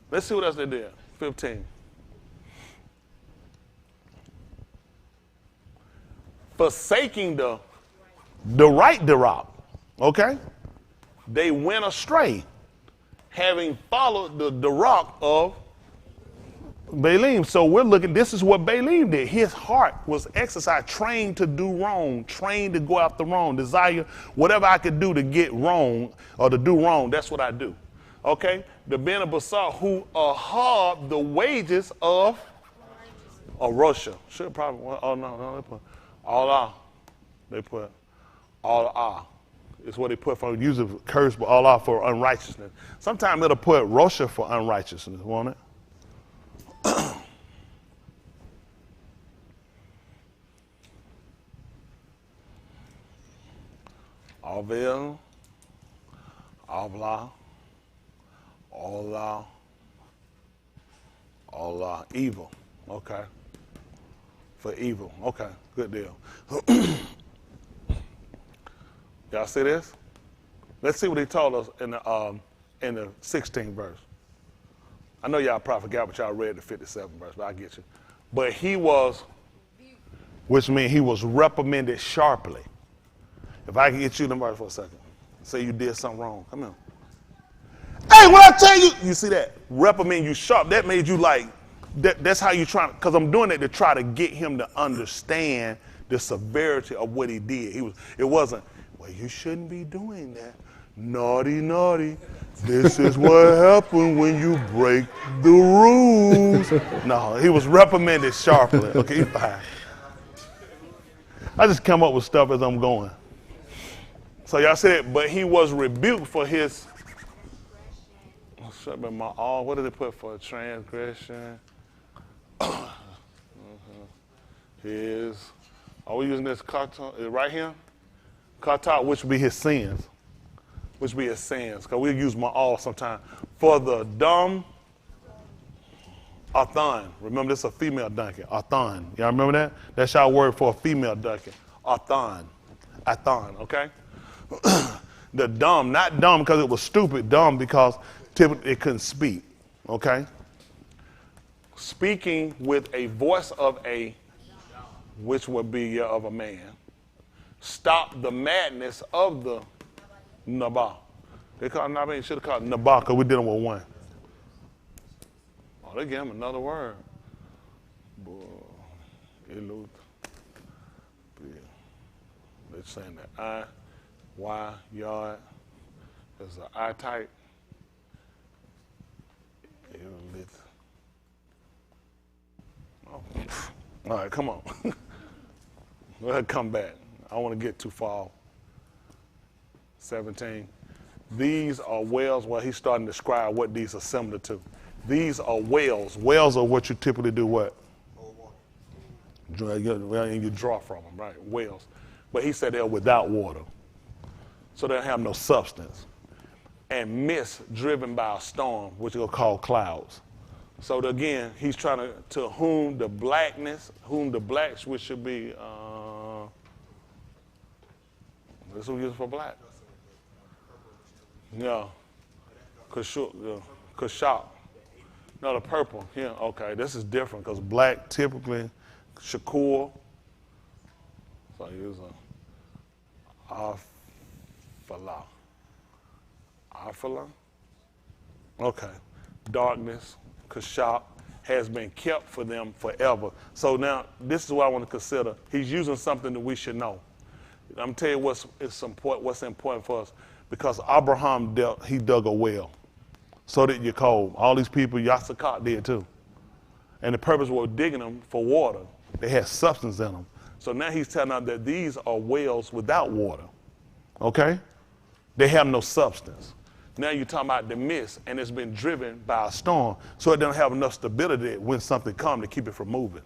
Let's see what else they did. 15. Forsaking the right Darak, okay? They went astray, having followed the Darak of Balaam. So we're looking, this is what Balaam did. His heart was exercised, trained to do wrong, trained to go after wrong, desire whatever I could do to get wrong or to do wrong, that's what I do. Okay? The Ben of Basar who ahab the wages of Russia. Should probably, oh no, they put Allah. They put Allah. It's what they put for using curse, but Allah for unrighteousness. Sometimes it'll put Russia for unrighteousness, won't it? Avil, Allah, Allah, evil. Okay. For evil. Okay, good deal. Y'all see this? Let's see what he told us in the 16th verse. I know y'all probably forgot, but y'all read the 57th verse, but I get you. But he was, which means he was reprimanded sharply. If I can get you the verse for a second. Say you did something wrong. Come here. Hey, what I tell you? You see that? Reprimand you sharp. That made you like, that's how you try, because I'm doing it to try to get him to understand the severity of what he did. It wasn't, well, you shouldn't be doing that. Naughty. This is what happened when you break the rules. No, he was reprimanded sharply. Okay, fine. I just come up with stuff as I'm going. So y'all said, but he was rebuked for his, what did they put for transgression? His Are we using this kata right here? Kata, which would be his sins. Which would be his sins. Because we use ma'al sometimes. For the dumb, Athan. Remember, this is a female donkey. Athan. Y'all remember that? That's our word for a female donkey. Athan. Athan, okay? The dumb, not dumb because it was stupid, dumb because typically it couldn't speak, okay? Speaking with a voice of a, which would be of a man. Stop the madness of the Nabal. They call it Nabal, should have called it Nabal because we did them with one. Oh, they gave him another word. They're saying that I, Y, yard, there's an I type. Oh. All right, come on. Go ahead, come back. I don't want to get too far. 17. These are wells. Well, he's starting to describe what these are similar to. These are wells. Wells are what you typically do what? And you draw from them, right? Wells. But he said they're without water. So they don't have no substance. And mist driven by a storm, which we'll call clouds. So again, he's trying to whom the blackness, which should be, this is what we use for black. Yeah. Kashak. No, the purple. Yeah, okay. This is different because black typically, Shakur. So I use a Afala. Afala? Okay. Darkness, Kashak, has been kept for them forever. So now, this is what I want to consider. He's using something that we should know. I'm going to tell you what's important for us. Because Abraham dug a well. So did Jacob. All these people, Yassakat did too. And the purpose was digging them for water. They had substance in them. So now he's telling us that these are wells without water. Okay? They have no substance. Now you're talking about the mist, and it's been driven by a storm, so it doesn't have enough stability when something comes to keep it from moving.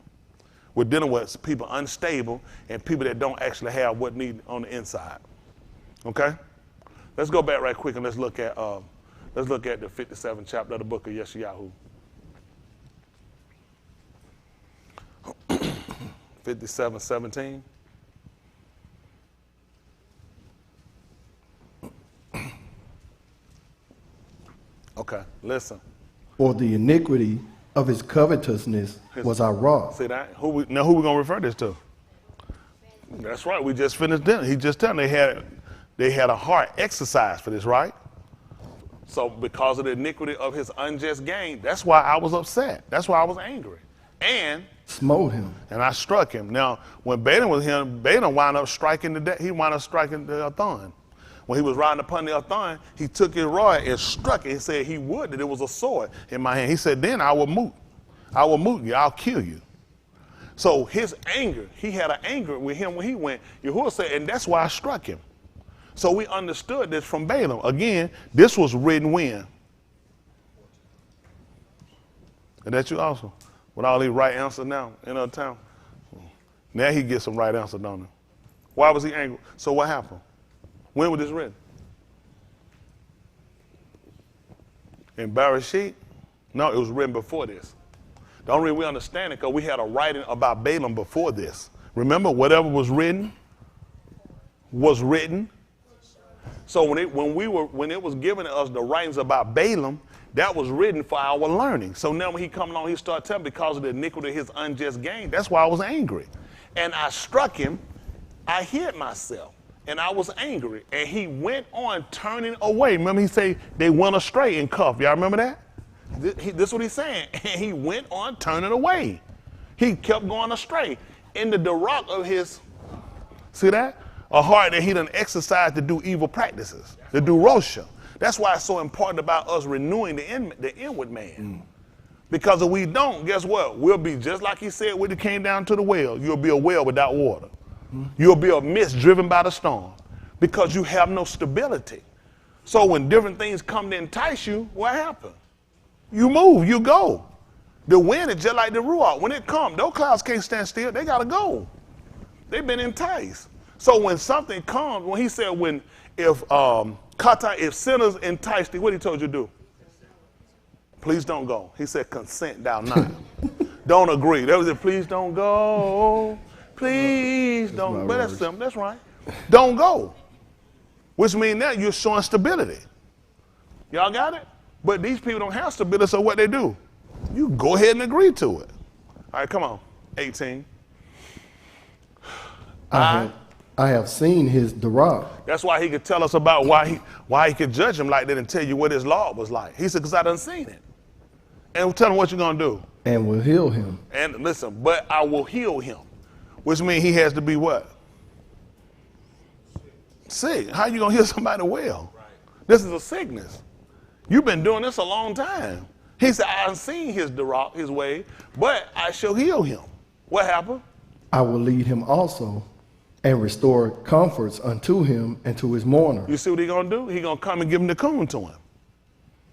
We're dealing with people unstable and people that don't actually have what need on the inside. Okay? Let's go back right quick and let's look at the 57th chapter of the book of Yeshayahu. 57:17. Okay, listen. Or the iniquity of his covetousness was our wrath. See that? Who we going to refer this to? That's right. We just finished dinner. He just telling they had a heart exercise for this, right? So because of the iniquity of his unjust gain, that's why I was upset. That's why I was angry. And smote him. And I struck him. Now, when Balaam was him, Balaam wound up striking the Athan. When he was riding upon the Athan, he took his rod and struck it. He said he would, that it was a sword in my hand. He said, then I will moot you. I'll kill you. So his anger, he had an anger with him when he went. Yahuwah said, and that's why I struck him. So we understood this from Balaam. Again, this was written when? And that's you also. With all these right answers now in our town. Now he gets some right answers, don't he? Why was he angry? So what happened? When was this written? In Bereshit? No, it was written before this. The only reason we understand it because we had a writing about Balaam before this. Remember, whatever was written was written. So when it was given to us the writings about Balaam, that was written for our learning. So now when he come along, he started telling because of the iniquity of his unjust gain. That's why I was angry. And I struck him. I hid myself. And I was angry. And he went on turning away. Remember he said they went astray in cuff. Y'all remember that? This is what he's saying. And he went on turning away. He kept going astray. In the Darak of his, see that? A heart that he done exercised to do evil practices, to do Rosha. That's why it's so important about us renewing the inward man. Because if we don't, guess what? We'll be just like he said when it came down to the well. You'll be a well without water. You'll be a mist driven by the storm because you have no stability. So when different things come to entice you, what happens? You move, you go. The wind is just like the Ruach. When it comes, those clouds can't stand still. They got to go. They've been enticed. So when something comes, when he said if sinners entice thee, what he told you to do? Please don't go. He said, consent thou not. Don't agree. That was it. Please don't go. Please don't. But that's simple. That's right. Don't go. Which means that you're showing stability. Y'all got it? But these people don't have stability, so what they do? You go ahead and agree to it. All right, come on. 18. I have seen his Dirach. That's why he could tell us about why he could judge him like that and tell you what his law was like. He said, because I done seen it. And tell him what you're going to do. And will heal him. And listen, but I will heal him. Which means he has to be what? Sick. How you going to heal somebody well? Right. This is a sickness. You've been doing this a long time. He said, I have seen his Dirach, his way, but I shall heal him. What happened? I will lead him also and restore comforts unto him and to his mourner. You see what he's going to do? He's going to come and give him the coon to him.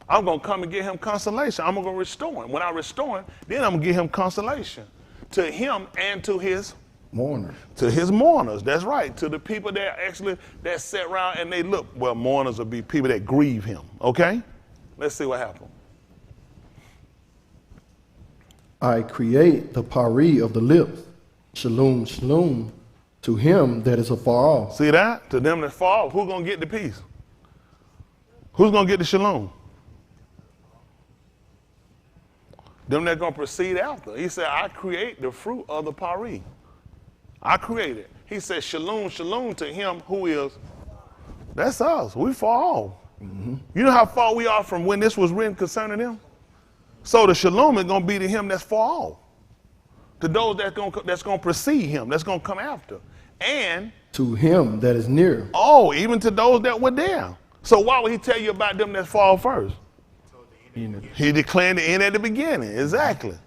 I'm going to come and give him consolation. I'm going to restore him. When I restore him, then I'm going to give him consolation to him and to his mourners. To his mourners, that's right. To the people that sit around and they look. Well, mourners will be people that grieve him, okay? Let's see what happened. I create the pari of the lips, shalom, shalom, to him that is afar off. See that? To them that fall, who's going to get the peace? Who's going to get the shalom? Them that going to proceed after. He said, I create the fruit of the pari. I create it. He said, shalom, shalom to him who is. That's us. We fall. Mm-hmm. You know how far we are from when this was written concerning him? So the shalom is going to be to him that's far off. To those that's going to precede him, that's going to come after. And to him that is near. Oh, even to those that were there. So why would he tell you about them that fall first? He declared the end at the beginning. Exactly.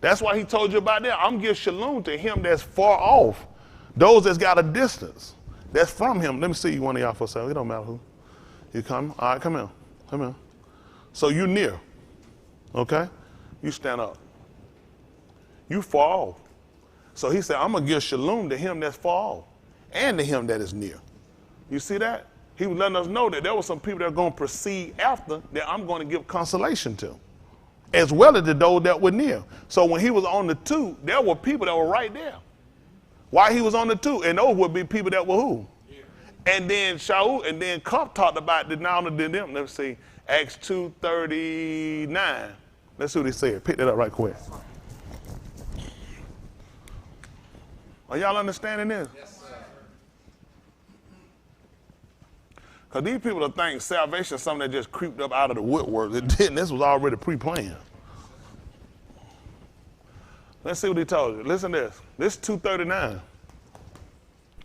That's why he told you about that. I'm going to give shalom to him that's far off. Those that's got a distance. That's from him. Let me see one of y'all for a second. It don't matter who. You come? All right, come here. Come here. So you near. Okay? You stand up. You far off. So he said, I'm going to give shalom to him that's far off and to him that is near. You see that? He was letting us know that there were some people that are going to proceed after that I'm going to give consolation to, as well as to those that were near. So when he was on the two, there were people that were right there. Why he was on the two? And those would be people that were who? Yeah. And then Shaul, and then Cup talked about the now to them. Let's see, Acts 2:39. Let's see what he said. Pick that up right quick. Are y'all understanding this? Yes, sir. Because these people will think salvation is something that just creeped up out of the woodwork. It didn't. This was already pre-planned. Let's see what he told you. Listen to this. This is 2:39.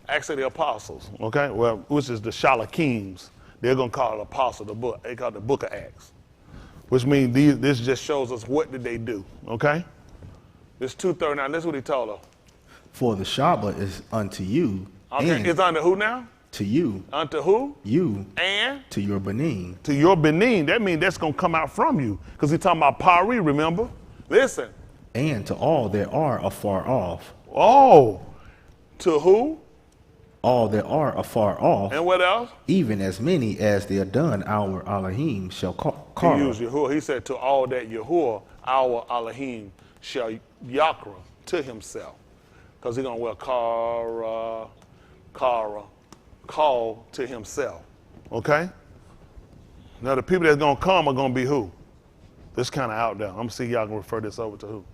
Acts of the Apostles, okay? Well, which is the Shalachims. They're going to call it apostle, the book. They call it the book of Acts. Which means this just shows us what did they do, okay? This 2:39. This is what he told them. For the Shabbat is unto you. Okay, it's unto who now? To you. Unto who? You. And? To your benin. To your benin. That means that's going to come out from you. Because he's talking about pari, remember? Listen. And to all that are afar off. Oh. To who? All that are afar off. And what else? Even as many as the Adon, our Elohim, shall call. He used Yahuwah. He said, to all that Yahuwah, our Elohim, shall yakra to himself. Because he's going to wear call to himself. Okay? Now the people that's going to come are going to be who? This kind of out there. I'm going to see y'all can refer this over to who.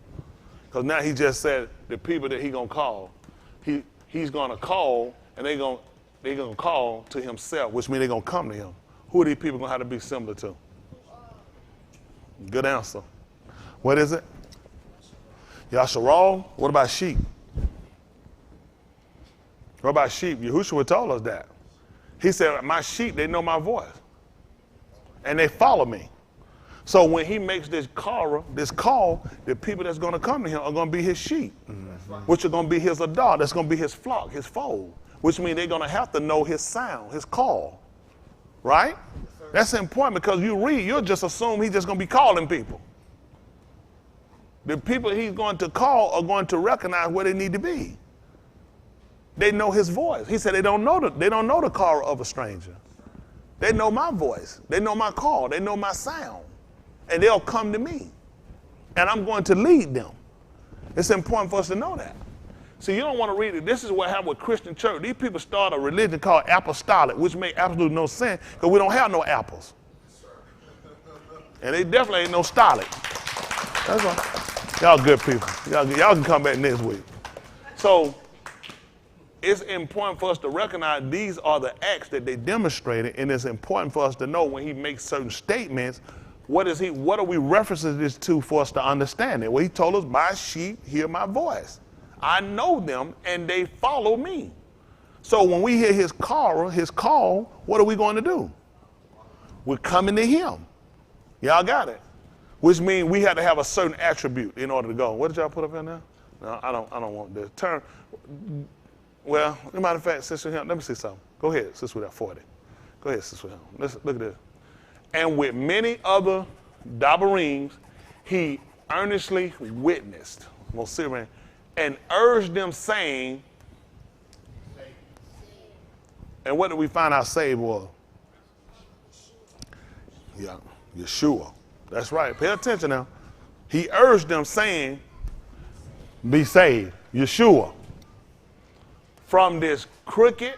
Because now he just said the people that he's going to call. He's going to call, and they're going to call to himself, which means they're going to come to him. Who are these people going to have to be similar to? Good answer. What is it? Yasharal? What about sheep? What about sheep? Yahushua told us that. He said, my sheep, they know my voice. And they follow me. So when he makes this call, the people that's going to come to him are going to be his sheep, which are going to be his adar. That's going to be his flock, his fold, which means they're going to have to know his sound, his call. Right? That's important because you'll just assume he's just going to be calling people. The people he's going to call are going to recognize where they need to be. They know his voice. He said they don't know the call of a stranger. They know my voice. They know my call. They know my sound. And they'll come to me. And I'm going to lead them. It's important for us to know that. So you don't want to read it. This is what happened with Christian church. These people start a religion called apostolic, which makes absolutely no sense because we don't have no apples. And they definitely ain't no stolic. That's all. Y'all good people. Y'all can come back next week. So it's important for us to recognize these are the acts that they demonstrated, and it's important for us to know when he makes certain statements, what are we referencing this to for us to understand it? Well, he told us, my sheep hear my voice. I know them and they follow me. So when we hear his call, what are we going to do? We're coming to him. Y'all got it? Which means we have to have a certain attribute in order to go. What did y'all put up in there? No, I don't want this. Turn. Well, as a matter of fact, Sister Hill, let me see something. Go ahead, Sister Hill, 40. Go ahead, Sister Hill. Look at this. And with many other dabarings, he earnestly witnessed, and urged them, saying, and what did we find out saved was? Yeah, Yeshua. That's right. Pay attention now. He urged them, saying, be saved, Yeshua, from this crooked,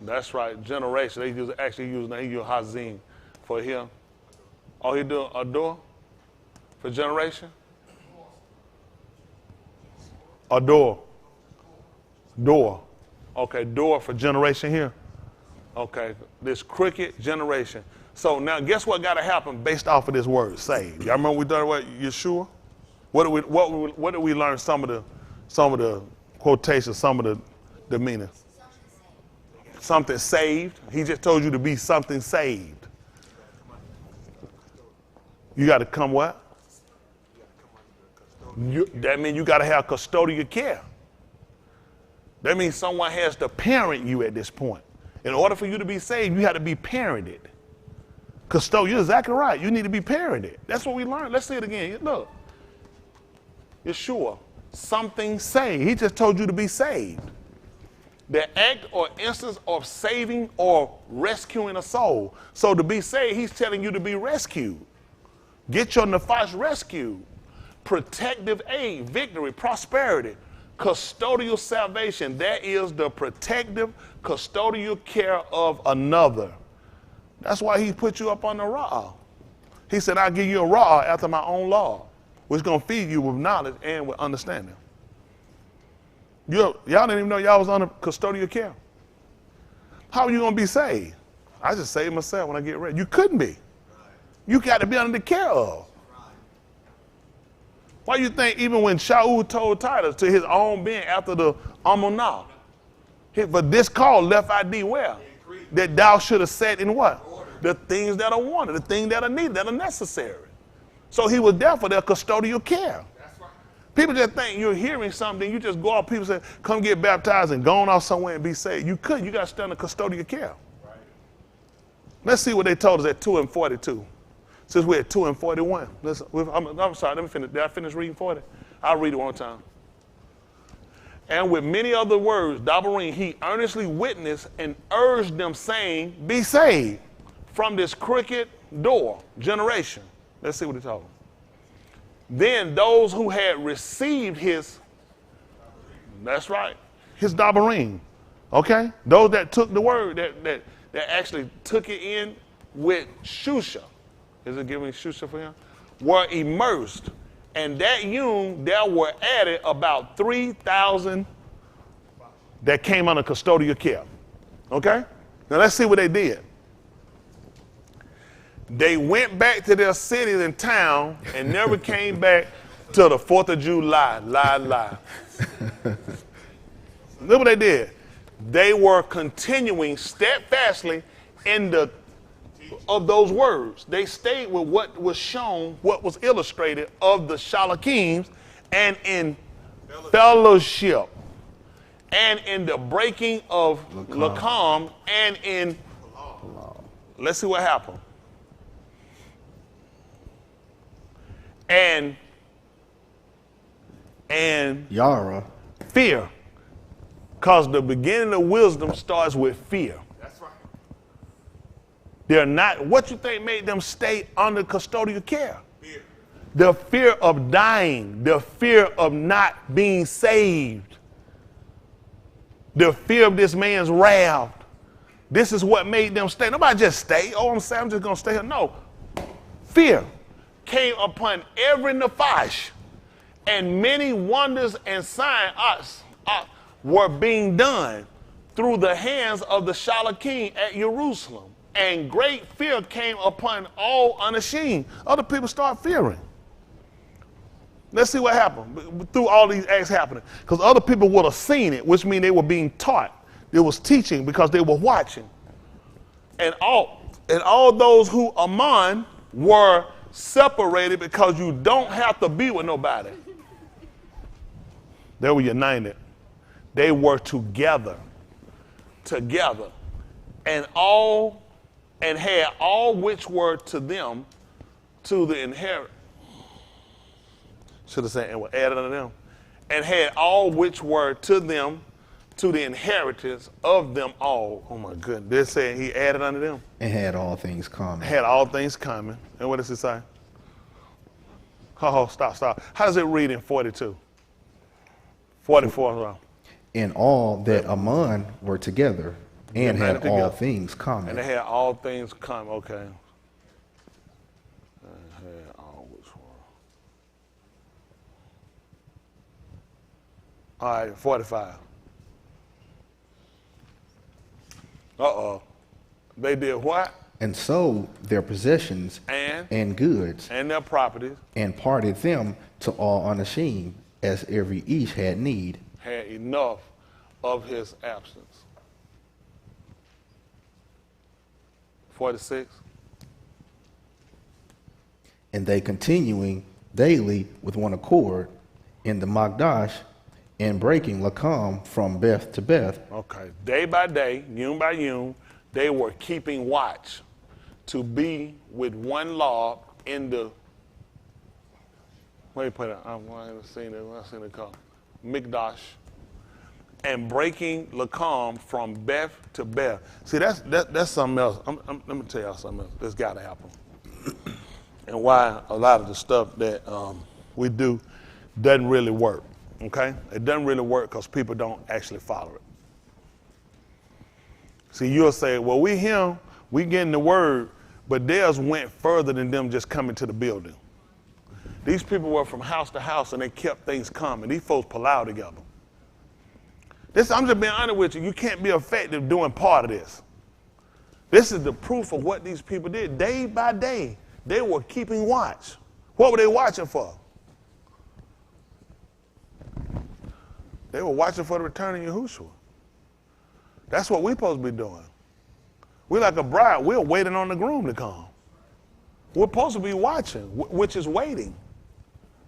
that's right, generation. They use Hazim for him. Oh, he do a door for generation? A door. Door. Okay, door for generation here. Okay, this crooked generation. So now guess what got to happen based off of this word, saved? Y'all remember we thought about Yeshua? What did we learn some of the quotations, some of the meaning? Something saved. He just told you to be something saved. You got to come what? That means you got to have custodial care. That means someone has to parent you at this point. In order for you to be saved, you have to be parented. Custodial, you're exactly right. You need to be parented. That's what we learned. Let's say it again. Look. Yeshua, something saved. He just told you to be saved. The act or instance of saving or rescuing a soul. So to be saved, he's telling you to be rescued. Get your nefesh rescued. Protective aid, victory, prosperity, custodial salvation. That is the protective, custodial care of another. That's why he put you up on the Ra'ah. He said, I'll give you a Ra'ah after my own law, which is going to feed you with knowledge and with understanding. Y'all didn't even know y'all was under custodial care. How are you going to be saved? I just saved myself when I get ready. You couldn't be. You got to be under the care of. Why you think even when Shaul told Titus to his own being after the Amunah, for this call left I thee well, that thou should have said in what? The things that are wanted, the things that are needed, that are necessary. So he was there for their custodial care. People just think you're hearing something, you just go off, people say, come get baptized and go on off somewhere and be saved. You couldn't, you got to stay under custodial care. Right. Let's see what they told us at 2 and 42. Since we're at 2 and 41. I'm sorry, let me finish. Did I finish reading 40? I'll read it one time. And with many other words, dabarim, he earnestly witnessed and urged them, saying, be saved from this crooked door generation. Let's see what he told them. Then those who had received his, that's right, his dabarim, okay? Those that took the word, that actually took it in with Shusha, is it giving Shusha for him? Were immersed. And that there were added about 3,000 that came under custodial care, okay? Now let's see what they did. They went back to their cities and town and never came back till the 4th of July. Lie. Look what they did. They were continuing steadfastly of those words. They stayed with what was shown, what was illustrated of the Shalachims, and in fellowship, and in the breaking of Lakam, and in, let's see what happened. And Yara. Fear. Because the beginning of wisdom starts with fear. That's right. They're not, what you think made them stay under custodial care? Fear. The fear of dying, the fear of not being saved, the fear of this man's wrath. This is what made them stay. Nobody just stay. Oh, I'm saying I'm just going to stay here. No. Fear came upon every Nephish, and many wonders and signs were being done through the hands of the Shala king at Jerusalem. And great fear came upon all unashamed. Other people start fearing. Let's see what happened through all these acts happening. Because other people would have seen it, which means they were being taught. It was teaching because they were watching. And all those who among were separated because you don't have to be with nobody. They were united. They were together. And had all which were to them to the inherit. Should have said, and were added unto them. And had all which were to them to the inheritance of them all. Oh my goodness. They're saying he added unto them. And had all things common. Had all things common. And what does it say? Oh, stop. How does it read in 42? 44 as well. And all that among were together and had all together. things common. And they had all things common. Okay. And had all which were. All right, 45. Uh-oh. They did what? And sold their possessions and goods and their properties, and parted them to all unashamed, as every each had need. Had enough of his absence. 46. And they continuing daily with one accord in the Magdash, and breaking Lakam from Beth to Beth. Okay, day by day, yom by yom, they were keeping watch to be with one law in the, where you put it? I haven't seen it called Mikdash, and breaking Lakam from Beth to Beth. See, that's something else. Let me tell y'all something else. That's got to happen. And why a lot of the stuff that we do doesn't really work. Okay? It doesn't really work because people don't actually follow it. See, you'll say, well, we getting the word, but theirs went further than them just coming to the building. These people were from house to house and they kept things coming. These folks pull out together. I'm just being honest with you. You can't be effective doing part of this. This is the proof of what these people did. Day by day, they were keeping watch. What were they watching for? They were watching for the return of Yahushua. That's what we're supposed to be doing. We're like a bride. We're waiting on the groom to come. We're supposed to be watching, which is waiting.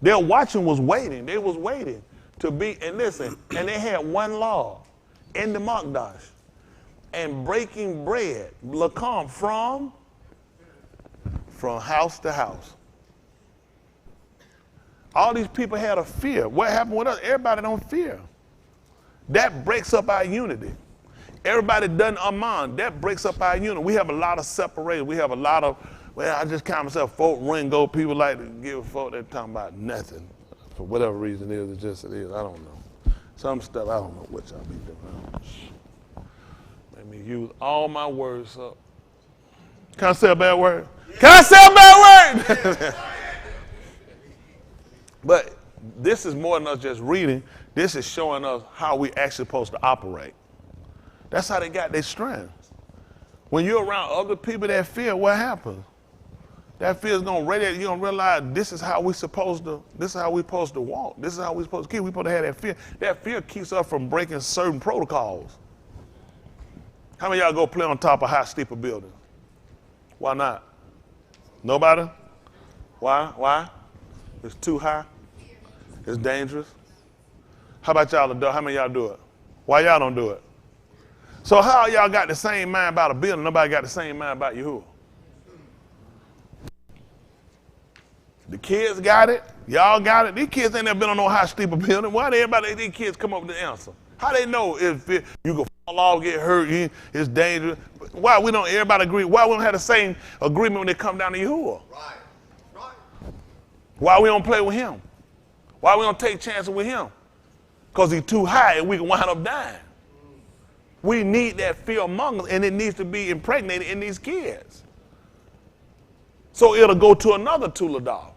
Their watching was waiting. They was waiting to be, and listen, and they had one law in the Makdash, and breaking bread, lakam, from house to house. All these people had a fear. What happened with us? Everybody don't fear. That breaks up our unity. Everybody done Aman. That breaks up our unity. We have a lot of separation. We have a lot of, well, I just count myself folk Ringo. People like to give folk that talking about nothing. For whatever reason it is, it just it is. I don't know. Some stuff, I don't know what y'all be doing. Let me use all my words up. Can I say a bad word? Can I say a bad word? But this is more than us just reading. This is showing us how we actually supposed to operate. That's how they got their strength. When you're around other people that fear, what happens? That fear is going to radiate. You're going to realize this is how we're supposed to walk. This is how we're supposed to keep. We're supposed to have that fear. That fear keeps us from breaking certain protocols. How many of y'all go play on top of high steeple buildings? Why not? Nobody? Why? It's too high. It's dangerous. How about y'all adults? How many of y'all do it? Why y'all don't do it? So how y'all got the same mind about a building? Nobody got the same mind about Yahuwah. The kids got it. Y'all got it. These kids ain't never been on no high steeple building. Why did these kids come up with the answer? How they know if you can fall off, get hurt, it's dangerous? Why we don't everybody agree? Why we don't have the same agreement when they come down to Yahuwah? Right. Right. Why we don't play with him? Why we don't take chances with him? Because he's too high and we can wind up dying. We need that fear among us, and it needs to be impregnated in these kids. So it'll go to another Tuladar.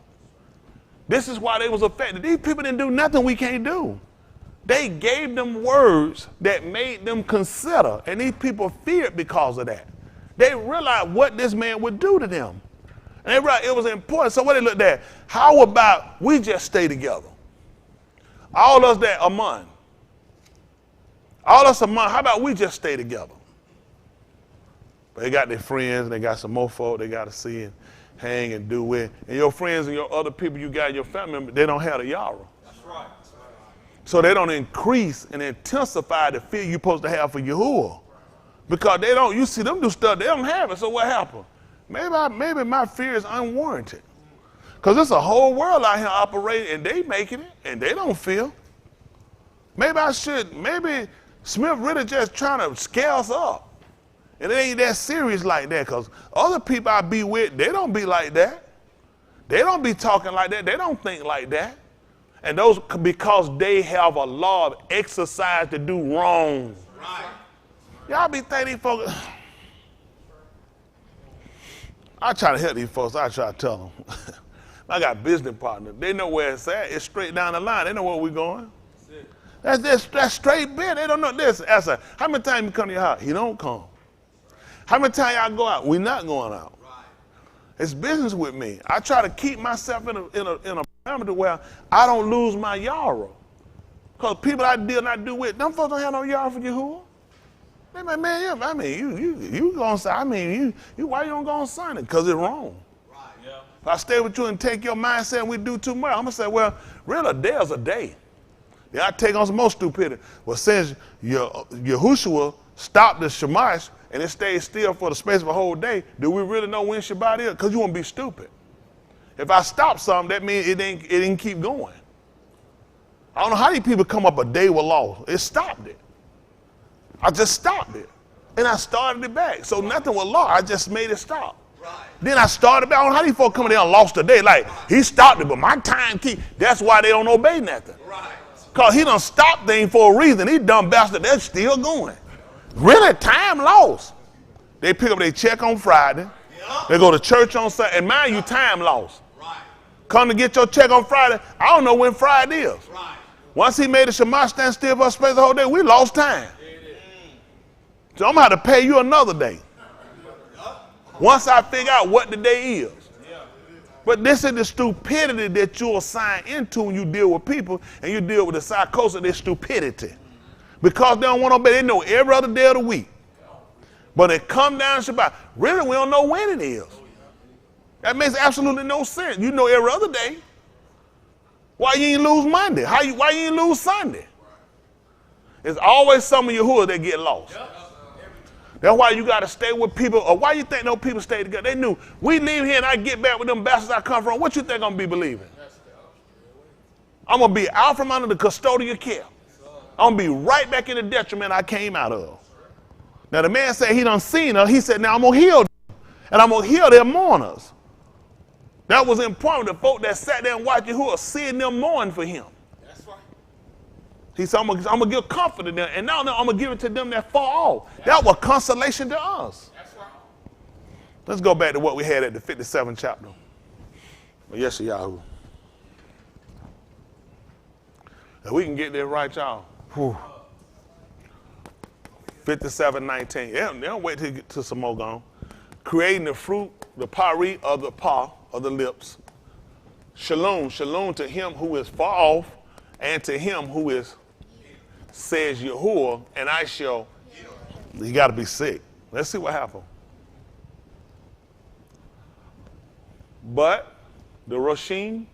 This is why they was affected. These people didn't do nothing we can't do. They gave them words that made them consider, and these people feared because of that. They realized what this man would do to them. And they realized it was important. So what they looked at, how about we just stay together? All us that among. All us among, how about we just stay together? But they got their friends, and they got some more folk they got to see and hang and do with. And your friends and your other people you got, your family members, they don't have the Yara. That's right. So they don't increase and intensify the fear you're supposed to have for Yahuwah. Because they don't, you see them do stuff, they don't have it, so what happened? Maybe my fear is unwarranted. Because there's a whole world out here operating, and they making it, and they don't feel. Maybe Smith really just trying to scare us up. And it ain't that serious like that, because other people I be with, they don't be like that. They don't be talking like that. They don't think like that. And those, because they have a law of exercise to do wrong. Right. Y'all be thinking these folks, I try to help these folks, I try to tell them. I got business partners. They know where it's at. It's straight down the line. They know where we're going. That's straight bit. They don't know this. How many times you come to your house? He don't come. How many times y'all go out? We're not going out. Right. It's business with me. I try to keep myself in a parameter where I don't lose my Yara. Because people I deal not do with, them folks don't have no Yara for Yahuwah. They like, man, yeah, I mean, you gonna say, I mean, you why you don't go on Sunday? Because it's wrong. Right. Yeah. If I stay with you and take your mindset and we do too much, I'm gonna say, well, really a day is a day. Then I take on some more stupidity. Well, since Yahushua stopped the Shemash and it stayed still for the space of a whole day, do we really know when Shabbat is? Because you won't be stupid. If I stop something, that means it didn't keep going. I don't know how these people come up a day with law. It stopped it. I just stopped it. And I started it back. So nothing with law. I just made it stop. Right. Then I started back. I don't know how these folks coming there and lost a day. Like, he stopped it, but my time keep. That's why they don't obey nothing. Right. Because he done stopped things for a reason. He dumb bastard, they're still going. Really, time lost. They pick up their check on Friday. Yeah. They go to church on Sunday. And mind you, time lost. Right. Come to get your check on Friday. I don't know when Friday is. Right. Once he made the Shema stand still for a space the whole day, we lost time. So I'm going to have to pay you another day. Once I figure out what the day is. But this is the stupidity that you assign into when you deal with people and you deal with the psychosis of their stupidity. Because they don't want to obey. They know every other day of the week. But they come down to Shabbat. Really, we don't know when it is. That makes absolutely no sense. You know every other day. Why you ain't lose Monday? Why you ain't lose Sunday? It's always some of your hoods that get lost. That's why you got to stay with people. Or why you think those people stay together? They knew we leave here and I get back with them bastards I come from. What you think I'm going to be believing? I'm going to be out from under the custodial care. I'm going to be right back in the detriment I came out of. Now the man said he done seen her. He said, now I'm going to heal them. And I'm going to heal their mourners. That was important. The folk that sat there and watched you who are seeing them mourn for him. That's right. He said, I'm going to give comfort to them. And now I'm going to give it to them that fall off. That was consolation to us. That's right. Let's go back to what we had at the 57th chapter. Yes, Yahoo. If we can get there right, y'all. 57:19. They don't wait till you get to some more gone. Creating the fruit, the pari of the paw of the lips. Shalom, shalom to him who is far off, and to him who is, says Yahuwah, and I shall. You got to be sick. Let's see what happened. But the Roshim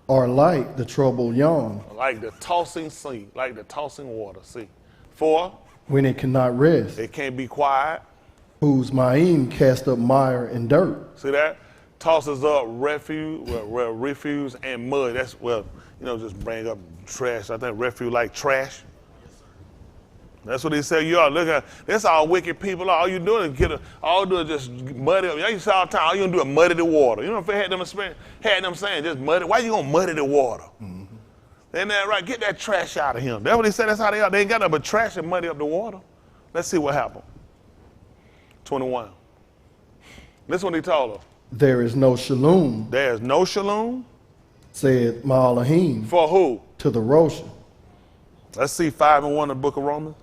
are like the troubled yawn, like the tossing sea, like the tossing water. See, for when it cannot rest, it can't be quiet. whose ma'im cast up mire and dirt. See that? Tosses up refuse and mud. That's, just bring up trash. I think refuse like trash. That's what he said you are. Look at that's all wicked people are. All you doing is all you do is just muddy up. You say all the time, all you gonna do is muddy the water. You know if they had them saying just muddy. Why you gonna muddy the water? Mm-hmm. Ain't that right? Get that trash out of him. That's what he said. That's how they are. They ain't got nothing but trash and muddy up the water. Let's see what happened. 21. This is what he told her. There is no shalom, There is no shalom. said Ma'alahim For who? to the Roshan. Let's see 5 and 1 of the book of Romans.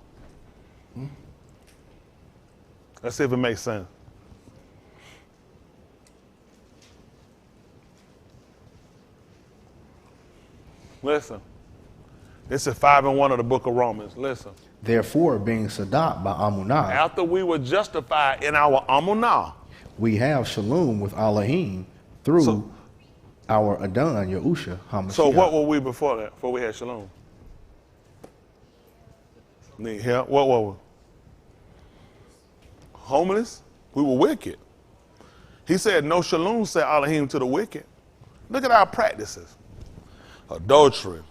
Let's see if it makes sense. Listen. This is 5 and 1 of the book of Romans. Listen. Therefore, being sadat by Amunah, After we were justified in our Amunah, we have shalom with Elohim through our Adon, Yahusha, HaMashiach. so what were we before that? Before we had shalom? Need help? What were we? Homeless? We were wicked. He said, no shalom, said Elohim to the wicked. Look at our practices. Adultery,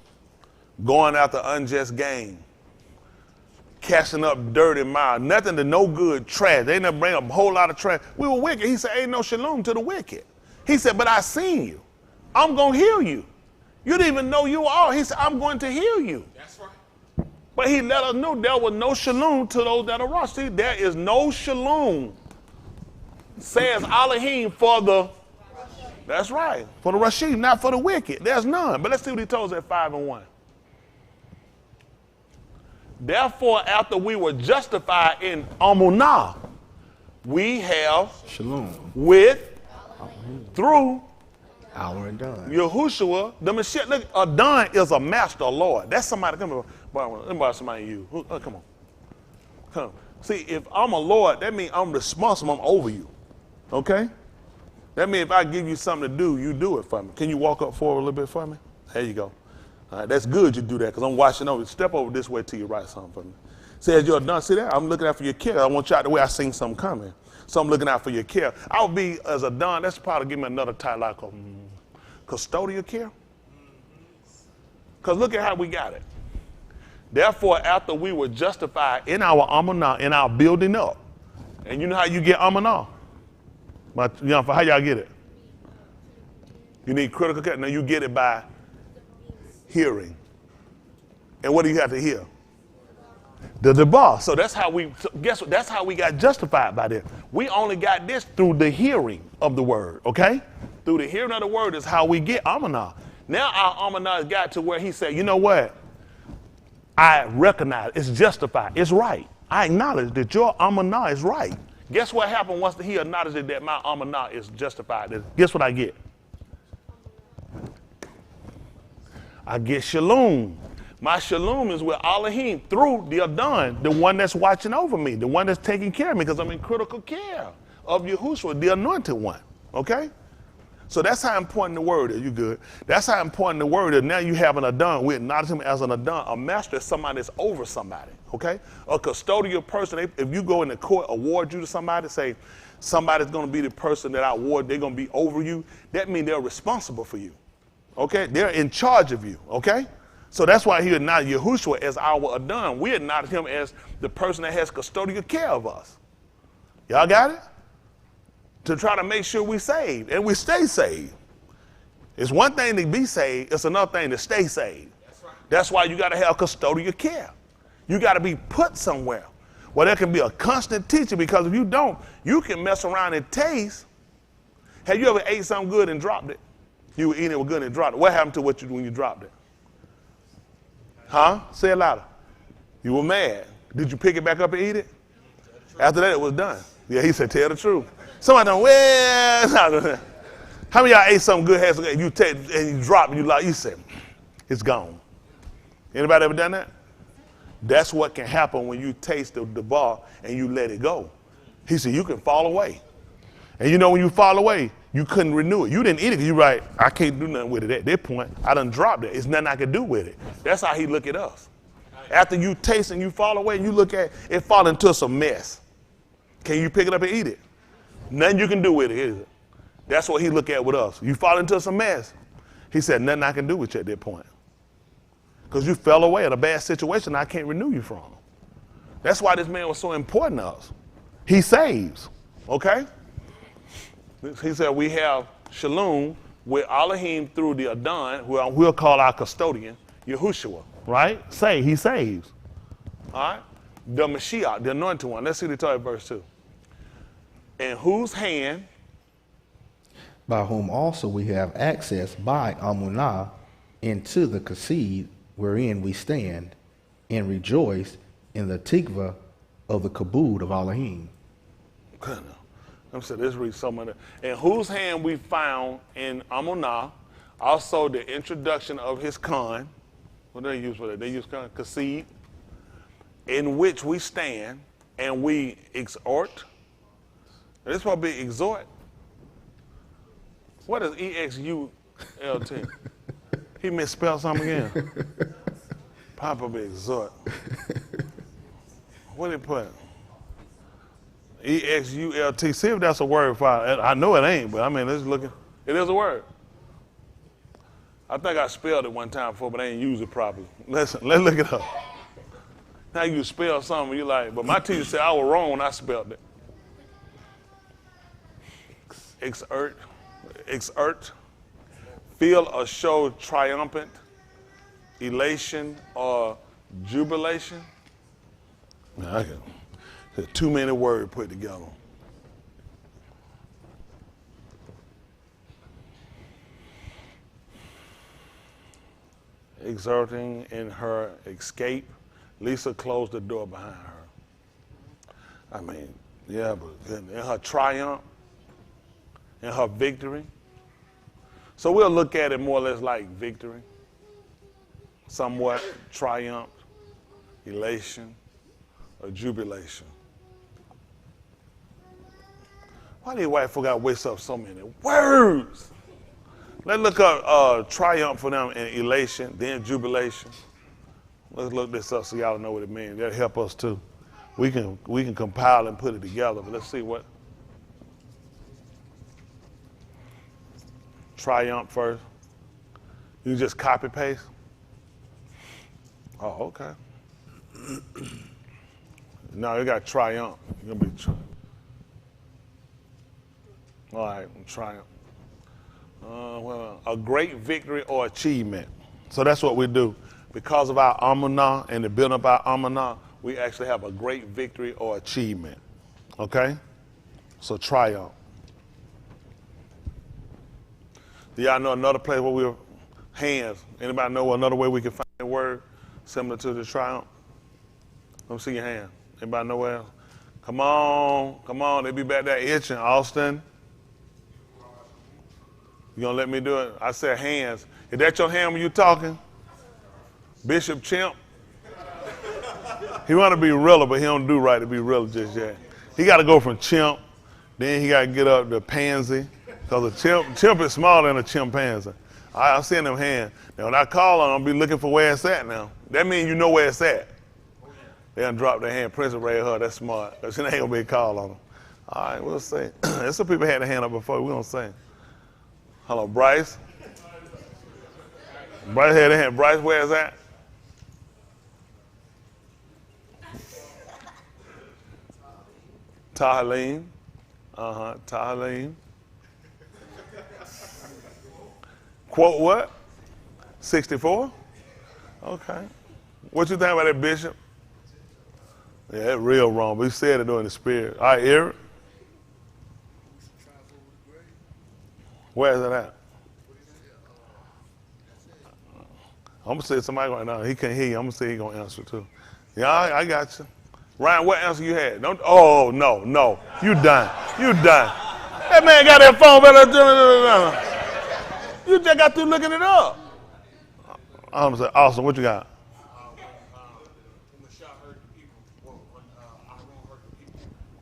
going after unjust gain, casting up dirty mouth, nothing to no good, trash. They never bring up a whole lot of trash. We were wicked. He said, ain't no shalom to the wicked. He said, but I seen you. I'm going to heal you. You didn't even know you are. He said, I'm going to heal you. That's right. But he let us know there was no shalom to those that are lost. See, there is no shalom, says Elohim, for the, that's right, for the Rashid, not for the wicked. There's none. But let's see what he told us at 5 and 1. Therefore, after we were justified in Amunah, we have Shalom through our Adon. Yahushua, the Mashiach. Look, Adon is a master Lord. That's somebody, come here, let me borrow somebody you. Come on. Come. See, if I'm a Lord, that means I'm responsible, I'm over you. Okay? That means if I give you something to do, you do it for me. Can you walk up forward a little bit for me? There you go. All right, that's good you do that because I'm watching over. Step over this way till you write something for me. Says you're done. See that? I'm looking out for your care. I want you out the way I seen something coming. So I'm looking out for your care. I'll be as a Don. That's probably give me another title like custodial care. Because look at how we got it. Therefore, after we were justified in our Amunah, in our building up, and you know how you get Amunah? But you know, how y'all get it? You need critical care. Now you get it by hearing. And what do you have to hear? The debar. So that's how we, guess what? That's how we got justified by this. We only got this through the hearing of the word, okay? Through the hearing of the word is how we get Amunah. Now our Amunah has got to where he said, you know what? I recognize it's justified. It's right. I acknowledge that your Amunah is right. Guess what happened once he acknowledged that my Amunah is justified? Guess what I get? I get shalom. My shalom is with Elohim through the Adon, the one that's watching over me, the one that's taking care of me because I'm in critical care of Yahushua, the anointed one, okay? So that's how important the word is. You good? That's how important the word is. Now you have an Adon. We acknowledge him as an Adon. A master is somebody that's over somebody, okay? A custodial person, if you go in the court, award you to somebody, say somebody's going to be the person that I award, they're going to be over you, that means they're responsible for you, okay? They're in charge of you, okay? So that's why he acknowledged Yahushua as our Adon. We acknowledge him as the person that has custodial care of us. Y'all got it? To try to make sure we saved and we stay saved. It's one thing to be saved, it's another thing to stay saved. That's why you got to have custodial care. You got to be put somewhere where there can be a constant teaching, because if you don't, you can mess around and taste. Have you ever ate something good and dropped it? You were eating it was good and dropped it. What happened to what you when you dropped it? Huh? Say it louder. You were mad. Did you pick it back up and eat it? After that, it was done. Yeah, he said, tell the truth. Somebody done, well, how many of y'all ate something good, and you take and you drop it, you said, it's gone. Anybody ever done that? That's what can happen when you taste the bar and you let it go. He said, you can fall away. And you know when you fall away, you couldn't renew it. You didn't eat it. You right, I can't do nothing with it at that point. I done dropped it. It's nothing I can do with it. That's how he look at us. After you taste and you fall away and you look at it, fall into some mess. Can you pick it up and eat it? Nothing you can do with it, is it? That's what he look at with us. You fall into some mess. He said, nothing I can do with you at that point. Because you fell away in a bad situation I can't renew you from. That's why this man was so important to us. He saves, okay? He said we have shalom with Elohim through the Adon, who we'll call our custodian, Yahushua, right? He saves, all right? The Mashiach, the anointed one. Let's see the third verse 2. In whose hand, by whom also we have access by Amunah into the Kassid wherein we stand, and rejoice in the tikva of the kabod of Elohim. I'm saying, let's read some of that. In whose hand we found in Amunah also the introduction of his Khan. What do they use for that? They use Khan, Kassid, in which we stand and we exhort. This probably be exhort. What is E-X-U-L-T? He misspelled something again. Probably exhort. What did he put? E-X-U-L-T. See if that's a word for it. I know it ain't, but I mean, let's look. It is a word. I think I spelled it one time before, but I ain't used it properly. Let's look it up. Now you spell something, you like, but my teacher said I was wrong when I spelled it. Exert, feel or show triumphant, elation or jubilation. Now, too many words put together. Exerting in her escape. Lisa closed the door behind her. I mean, yeah, but in her triumph, in her victory. So we'll look at it more or less like victory, somewhat triumph, elation, or jubilation. Why these white folk got to waste up so many words? Let's look up triumph for them and elation, then jubilation. Let's look this up so y'all know what it means. That'll help us too. We can compile and put it together, but let's see what. Triumph first. You just copy paste? Oh, okay. No, you got triumph. You're gonna be all right, triumph. Well, a great victory or achievement. So that's what we do. Because of our Amunah and the building of our Amunah, we actually have a great victory or achievement. Okay? So triumph. Do y'all know another place where we're hands? Anybody know another way we can find a word similar to the triumph? Let me see your hand. Anybody know where else? Come on. They be back there itching. Austin. You gonna let me do it? I said hands. Is that your hand when you talking? Bishop Chimp? He want to be realer, but he don't do right to be realer just yet. He got to go from chimp, then he got to get up to pansy, because a chimp is smaller than a chimpanzee. I'm seeing them hands. Now when I call on them, I'll be looking for where it's at now. That means you know where it's at. They done drop their hand. Princess Ray her, that's smart, because she ain't going to be a call on them. All right, we'll see. There's some people had their hand up before. We're going to see. Hello, Bryce. Bryce had their hand. Bryce, where is that? Tahalim. Tahalim. Quote what? 64? Okay. What you think about that, Bishop? Yeah, that's real wrong, but he said it during the spirit. All right, Eric. Where is it at? I'm going to say somebody right now. He can't hear you. I'm going to say he's going to answer too. Yeah, I got you. Ryan, what answer you had? Don't. Oh, no. You done. That man got that phone. You just got through looking it up. I'm going to say, awesome. What you got?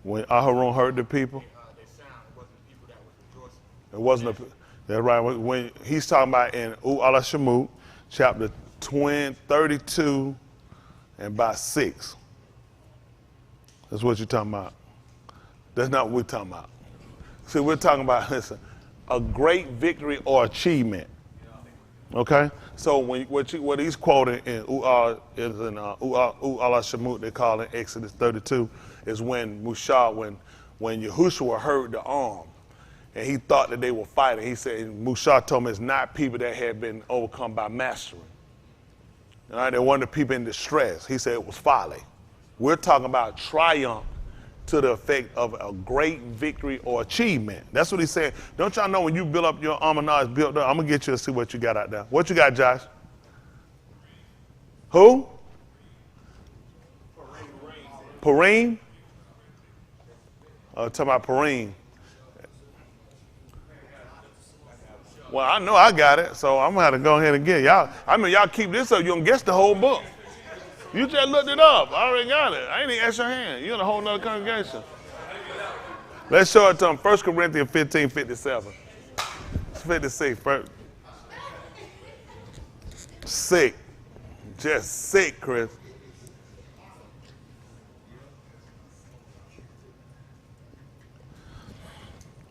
When Aharon heard the people? It wasn't a, that's right. When he's talking about in Ala Shemut, chapter 32 and about 6. That's what you're talking about. That's not what we're talking about. See, we're talking about, listen, a great victory or achievement. Okay, so what he's quoting in U'al is in U'al Shemut, they call it Exodus 32, is when when Yahushua heard the arm, and he thought that they were fighting. He said, Mushah told me it's not people that had been overcome by mastering. All right, they weren't the people in distress. He said it was folly. We're talking about triumph to the effect of a great victory or achievement. That's what he's saying. Don't y'all know when you build up your armor now it's built up? I'm going to get you to see what you got out there. What you got, Josh? Who? Purim? Talking about Purim. Well, I know I got it, so I'm going to have to go ahead and get it. Y'all, I mean, y'all keep this up, you're going to guess the whole book. You just looked it up. I already got it. I ain't even asked your hand. You're in a whole nother congregation. Let's show it to them. 1 Corinthians 15:57. It's 56. Sick. Just sick, Chris.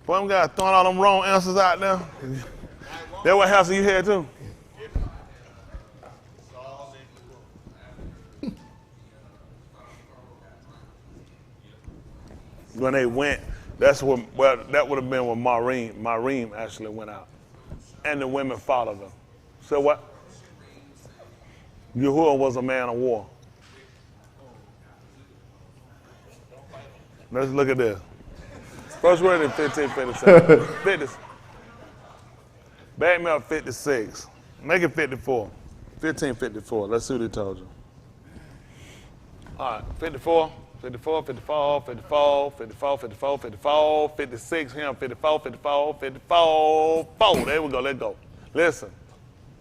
Boy, them guys throwing all them wrong answers out there. That what house you had too? When they went, that would have been when Marim actually went out. And the women followed them. So what? Yahuwah was a man of war. Let's look at this. First word in 15:57. 50. Back me up 56. Make it 54. 15:54. Let's see what he told you. All right, 54. 54, 54, 54, 54, 54, 54, 56, him, 54, 54, 54, 4. There we go, let's go. Listen.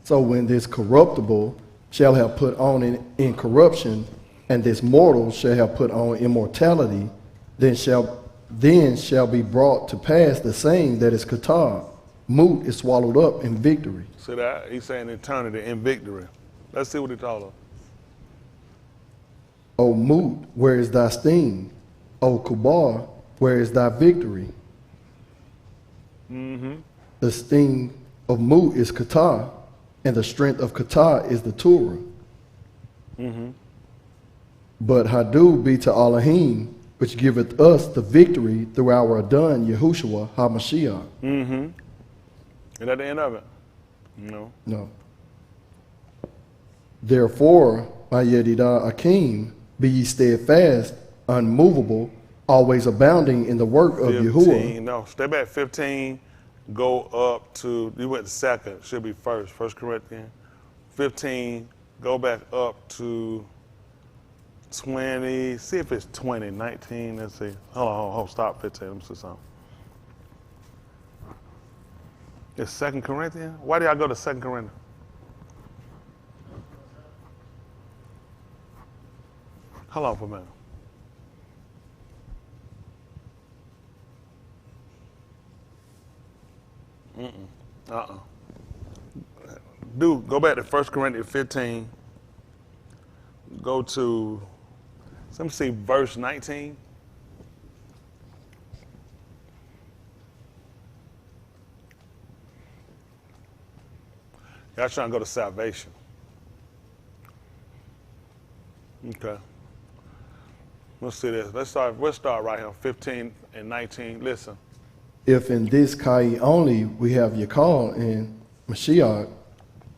So when this corruptible shall have put on incorruption, and this mortal shall have put on immortality, then shall be brought to pass the saying that is Qatar. Moot is swallowed up in victory. See that? He's saying eternity in victory. Let's see what he told us. O Moot, where is thy sting? O Kubar, where is thy victory? The sting of Moot is Qatar, and the strength of Qatar is the Torah. But Hadu be to Elohim, which giveth us the victory through our Adon Yahushua HaMashiach. Is that the end of it? No. No. Therefore, my Yedidah Akim, be ye steadfast, unmovable, always abounding in the work of 15, Yahuwah. no, stay back 15, go up to, you went to second, should be first, 1 Corinthians. 15, go back up to 20, see if it's 20, 19, let's see. Hold on, stop 15, let me see something. It's 2 Corinthians? Why do y'all go to 2 Corinthians? Hold on for a minute. Dude, go back to 1 Corinthians 15. Go to, let me see, verse 19. Y'all trying to go to salvation. Okay. Let's see this. We'll start right here, 15 and 19. Listen. If in this Kai only we have Yakal and Mashiach,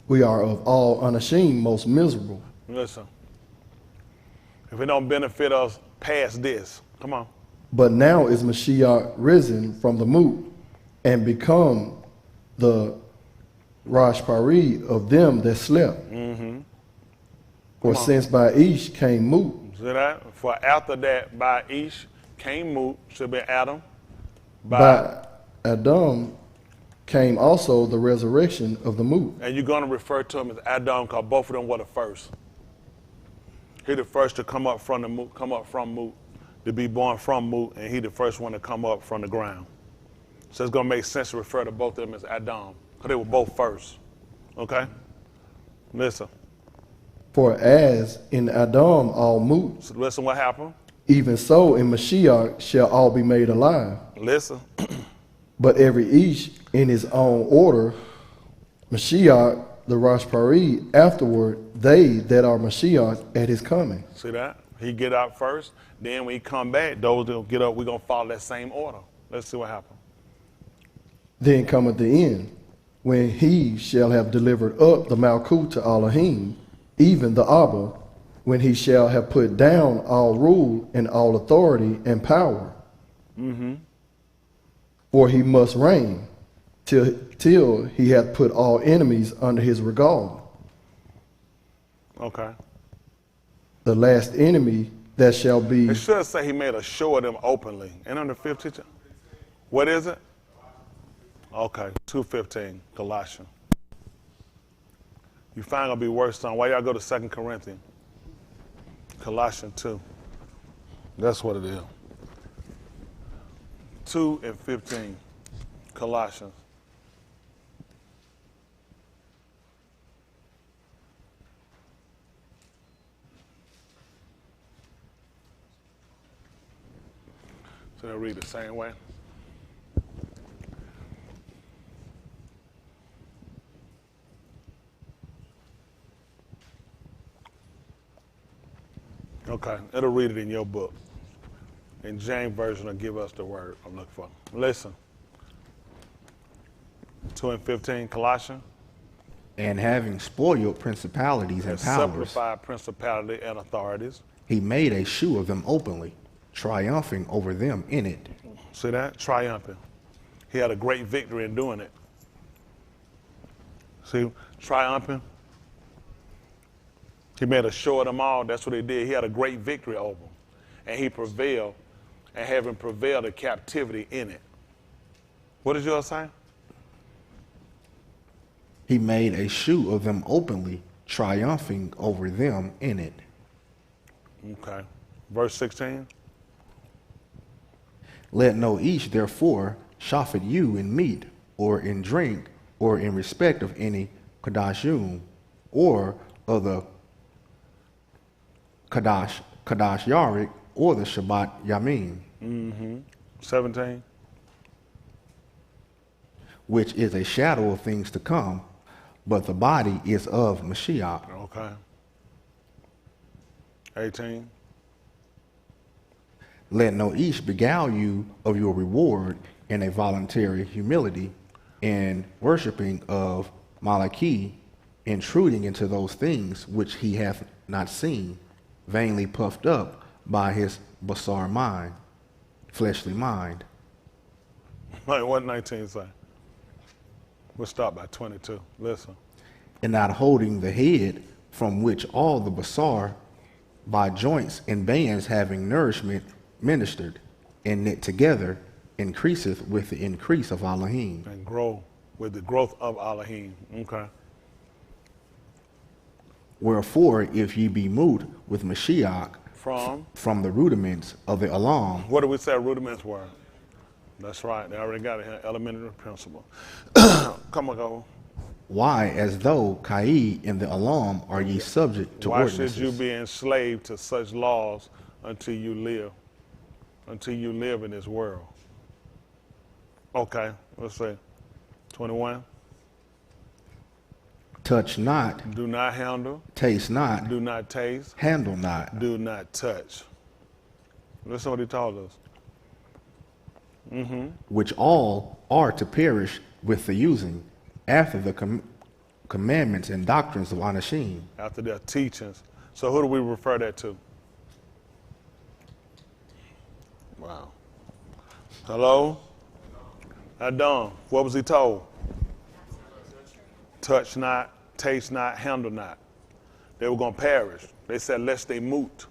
we are of all unashamed most miserable. Listen. If it don't benefit us past this, come on. But now is Mashiach risen from the Moot and become the Rosh Pari of them that slept. For since by Ish came Moot. See that? For after that, by Ish came Moot, should be Adam. By Adam came also the resurrection of the Moot. And you're going to refer to him as Adam because both of them were the first. He the first to come up from the Moot, to be born from Moot, and he the first one to come up from the ground. So it's going to make sense to refer to both of them as Adam because they were both first. Okay? Listen. For as in Adam all Moot, So listen what happened. even so in Mashiach shall all be made alive. Listen. But every Ish in his own order, Mashiach the Rashpari afterward, they that are Mashiach at his coming. See that? He get out first, then when he come back, those that get up, we're going to follow that same order. Let's see what happens. Then cometh the end, when he shall have delivered up the Malkut to Elohim, even the Abba, when he shall have put down all rule and all authority and power. For he must reign till he hath put all enemies under his regard. Okay. The last enemy that shall be. It should say he made a show of them openly. And on the fifth teacher, what is it? Okay, 2:15, Colossians. You find gonna be worse, son. Why y'all go to 2 Corinthians? Colossians 2. That's what it is. 2:15, Colossians. So they read the same way. Okay, it'll read it in your book. And James Version will give us the word I'm looking for. Listen. 2:15, Colossians. And having spoiled principalities and powers, Simplified principality and authorities. he made a shoe of them openly, triumphing over them in it. See that? Triumphing. He had a great victory in doing it. See, triumphing. He made a show of them all. That's what he did. He had a great victory over them. And he prevailed, and having prevailed the captivity in it. What did yours say? He made a shoe of them openly, triumphing over them in it. Okay. Verse 16. Let no each therefore chaffer you in meat, or in drink, or in respect of any kadashum, or of the kadash yarik, or the Shabbat Yamim. 17. Which is a shadow of things to come, but the body is of Mashiach. Okay. 18. Let no each beguile you of your reward in a voluntary humility, in worshiping of Malachi, intruding into those things which he hath not seen, vainly puffed up by his basar mind, fleshly mind. Like what 19 say? We'll stop by 22. Listen. And not holding the head, from which all the basar by joints and bands having nourishment ministered and knit together, increaseth with the increase of Elohim. And grow with the growth of Elohim. Okay. Wherefore, if ye be moved with Mashiach From the rudiments of the Alam, what did we say rudiments were? That's right. They already got it here. Elementary principle. Come on, go. why, as though Kai in the Alam are ye subject to Why ordinances? should you be enslaved to such laws until you live in this world? Okay, let's see. 21. Touch not, Do not handle. taste not, Do not taste. handle not, Do not touch. Listen what he told us. which all are to perish with the using, after the commandments and doctrines of Anashim. After their teachings. So who do we refer that to? Wow. Hello? Adam, what was he told? Touch not, taste not, handle not. They were going to perish. They said, lest they moot.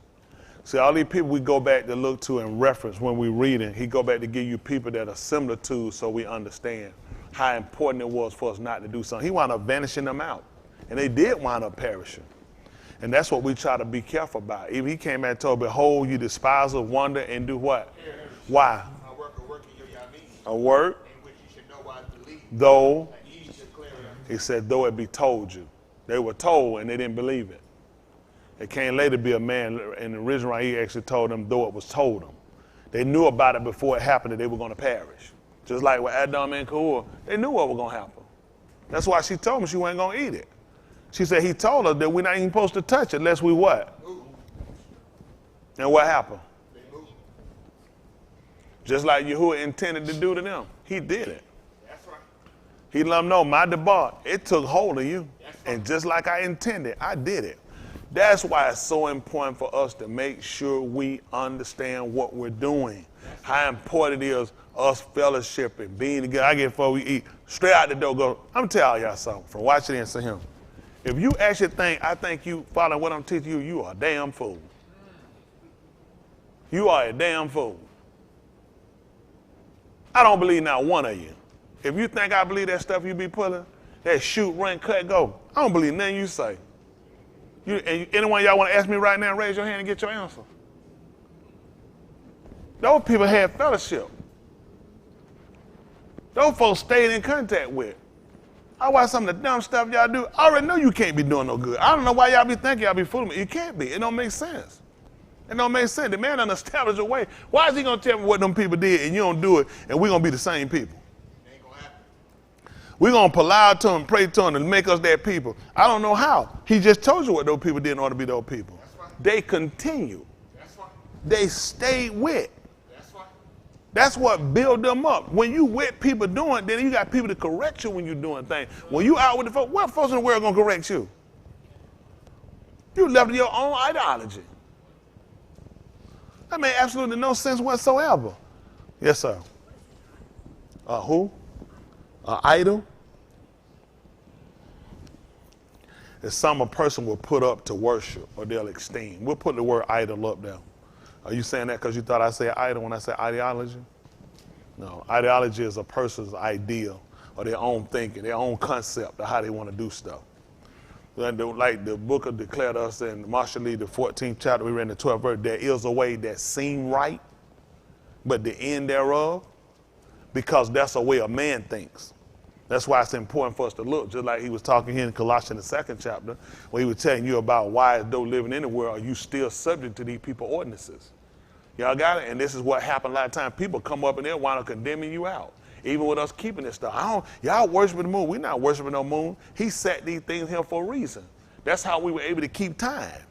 See, all these people we go back to look to and reference when we reading, he go back to give you people that are similar to so we understand how important it was for us not to do something. He wound up vanishing them out. And they did wind up perishing. And that's what we try to be careful about. Even he came and told, behold, you despise of wonder and do what? Why? A work in your yamin, A work, in which you should know why to believe. though, And ye should declare it. he said, though it be told you. They were told and they didn't believe it. It came later to be a man, in the original he actually told them, though it was told them. They knew about it before it happened that they were going to perish. Just like with Adam and Ka'ur, they knew what was going to happen. That's why she told them she wasn't going to eat it. She said he told us that we're not even supposed to touch it unless we what? And what happened? Just like Yahuwah intended to do to them. He did it. That's right. He let them know, my debar, it took hold of you. And just like I intended, I did it. That's why it's so important for us to make sure we understand what we're doing. How important it is us fellowshipping, being together. I get before we eat, straight out the door, go, I'm telling y'all something from watching and see him. If you actually think, I think you following what I'm teaching you, you are a damn fool. You are a damn fool. I don't believe not one of you. If you think I believe that stuff you be pulling, that shoot, run, cut, go, I don't believe nothing you say. Anyone y'all want to ask me right now, raise your hand and get your answer. Those people had fellowship. Those folks stayed in contact with. I watch some of the dumb stuff y'all do. I already know you can't be doing no good. I don't know why y'all be thinking y'all be fooling me. You can't be. It don't make sense. It don't make sense. The man done established a way. Why is he going to tell me what them people did and you don't do it and we're going to be the same people? It ain't gonna happen. We're going to pull out to him, pray to him, and make us that people. I don't know how. He just told you what those people did in order to be those people. That's right. They continued. That's right. They stayed with. That's right. That's what built them up. When you with people doing, then you got people to correct you when you're doing things. When you out with the folks, what folks in the world going to correct you? You left to your own ideology. That made absolutely no sense whatsoever. Yes, sir. Who? Idol? It's some a person will put up to worship or they'll esteem. We'll put the word idol up there. Are you saying that because you thought I said idol when I said ideology? No, ideology is a person's idea or their own thinking, their own concept of how they want to do stuff. Like the book of declared us in Marshall Lee, the 14th chapter, we read in the 12th verse, there is a way that seem right, but the end thereof, because that's a way a man thinks. That's why it's important for us to look, just like he was talking here in Colossians, the 2nd chapter, where he was telling you about why, as though living in the world, are you still subject to these people's ordinances. Y'all got it? And this is what happened a lot of times. People come up and they'll wind up condemning you out. Even with us keeping this stuff. Y'all worshiping the moon. We're not worshiping no moon. He set these things here for a reason. That's how we were able to keep time.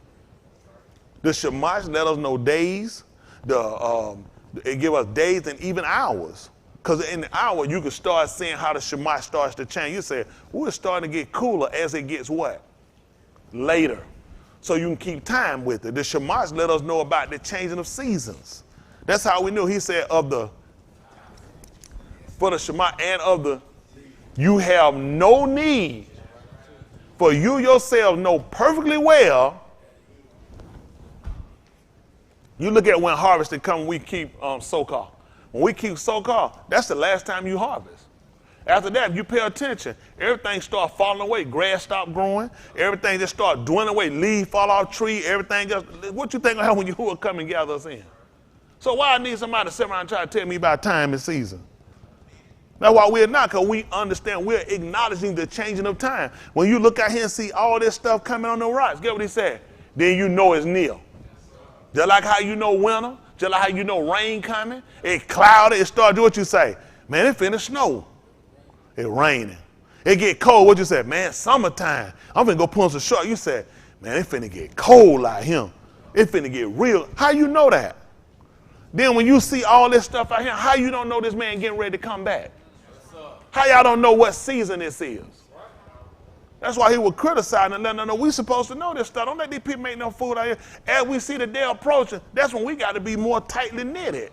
The Shemash let us know days. It give us days and even hours. Because in the hour, you can start seeing how the Shemash starts to change. You say, we're starting to get cooler as it gets what? Later. So you can keep time with it. The Shemash let us know about the changing of seasons. That's how we knew. He said for the Shema and of the, you have no need, for you yourself know perfectly well. You look at when harvesting comes, we keep so-called. When we keep so-called, that's the last time you harvest. After that, if you pay attention, everything starts falling away. Grass stop growing. Everything just start dwindling away. Leaves fall off tree. Everything else. What you think will happen when Yahuwah come and gather us in? So why I need somebody to sit around and try to tell me about time and season? That's why we're not, because we understand we're acknowledging the changing of time. When you look out here and see all this stuff coming on the rocks, get what he said? Then you know it's near. Just like how you know winter, just like how you know rain coming, it clouded, it started doing what you say. Man, it finna snow. It raining. It get cold, what you say? Man, summertime. I'm finna go put on some shorts. You said, man, it finna get cold out here. It finna get real. How you know that? Then when you see all this stuff out here, how you don't know this man getting ready to come back? How y'all don't know what season this is? That's why he was criticizing and letting them know we supposed to know this stuff. Don't let these people make no fool out here. As we see the day approaching, that's when we got to be more tightly knitted.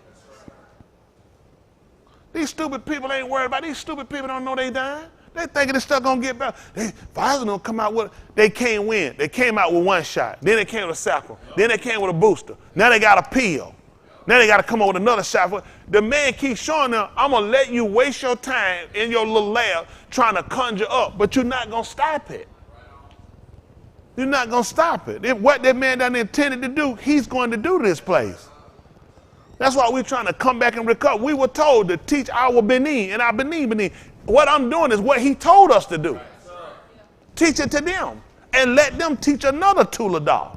These stupid people ain't worried about. These stupid people don't know they dying. They thinking this stuff gonna get better. Pfizer don't come out with. They can't win. They came out with one shot. Then they came with a sacral. Then they came with a booster. Now they got a pill. Now they got to come up with another shot. The man keeps showing them, I'm going to let you waste your time in your little lab trying to conjure up, but you're not going to stop it. You're not going to stop it. If what that man done intended to do, he's going to do to this place. That's why we're trying to come back and recover. We were told to teach our Benin and our Benin. What I'm doing is what he told us to do. Teach it to them and let them teach another Tuladah.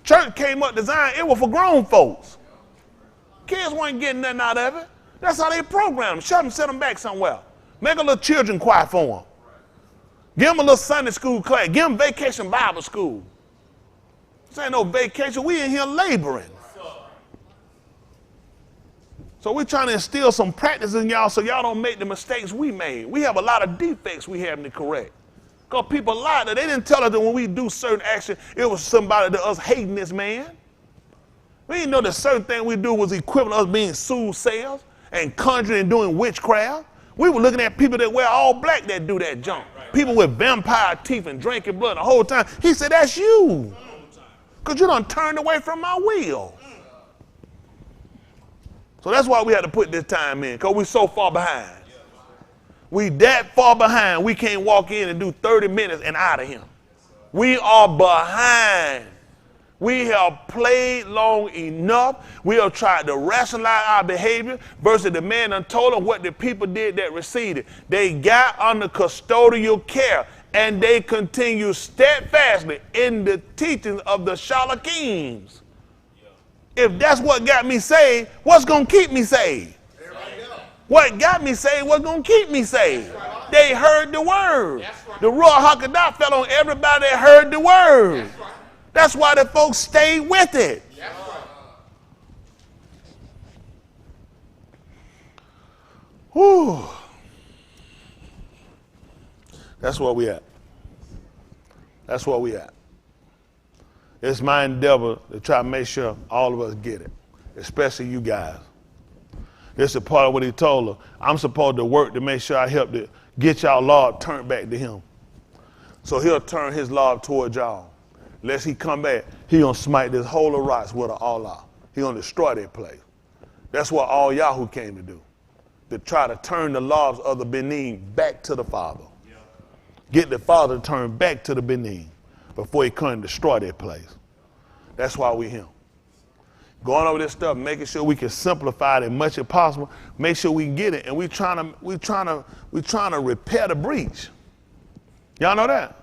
Church came up designed, it was for grown folks. Kids weren't getting nothing out of it. That's how they programmed them. Shut them, set them back somewhere. Make a little children choir for them. Give them a little Sunday school class. Give them vacation Bible school. This ain't no vacation. We in here laboring. So we're trying to instill some practice in y'all so y'all don't make the mistakes we made. We have a lot of defects we having to correct. Because people lied. They didn't tell us that when we do certain action, it was somebody to us hating this man. We didn't know that certain thing we do was equivalent to us being soothsayers and conjuring and doing witchcraft. We were looking at people that wear all black that do that junk. People with vampire teeth and drinking blood the whole time. He said, that's you. Because you done turned away from my will. So that's why we had to put this time in, because we're so far behind. We that far behind, we can't walk in and do 30 minutes and out of him. We are behind. We have played long enough. We have tried to rationalize our behavior versus the man done told them what the people did that receded. They got under custodial care and they continue steadfastly in the teachings of the Shalachims. If that's what got me saved, what's going to keep me saved? What got me saved, what's going to keep me saved? They heard the word. The Ruach HaKodesh fell on everybody that heard the word. That's why the folks stayed with it. Whew. That's where we at. That's where we at. It's my endeavor to try to make sure all of us get it, especially you guys. This is a part of what he told her. I'm supposed to work to make sure I help to get y'all law turned back to him. So he'll turn his law toward y'all. Lest he come back, he gonna smite this whole of rocks with an Allah. He gonna destroy that place. That's what all Yahoo came to do. To try to turn the laws of the Benin back to the Father. Get the Father to turn back to the Benin before he come and destroy that place. That's why we him. Going over this stuff, making sure we can simplify it as much as possible, make sure we can get it, and we trying to repair the breach. Y'all know that?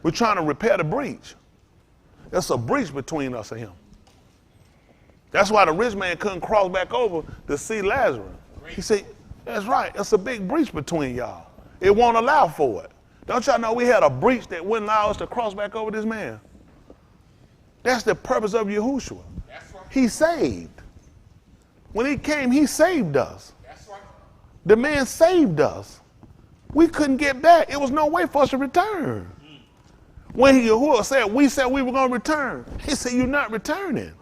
We're trying to repair the breach. There's a breach between us and him. That's why the rich man couldn't cross back over to see Lazarus. He said, that's right, it's a big breach between y'all. It won't allow for it. Don't y'all know we had a breach that wouldn't allow us to cross back over this man? That's the purpose of Yahushua. He saved. When he came, he saved us. The man saved us. We couldn't get back. It was no way for us to return. When Yahuwah said we were going to return, he said, you're not returning.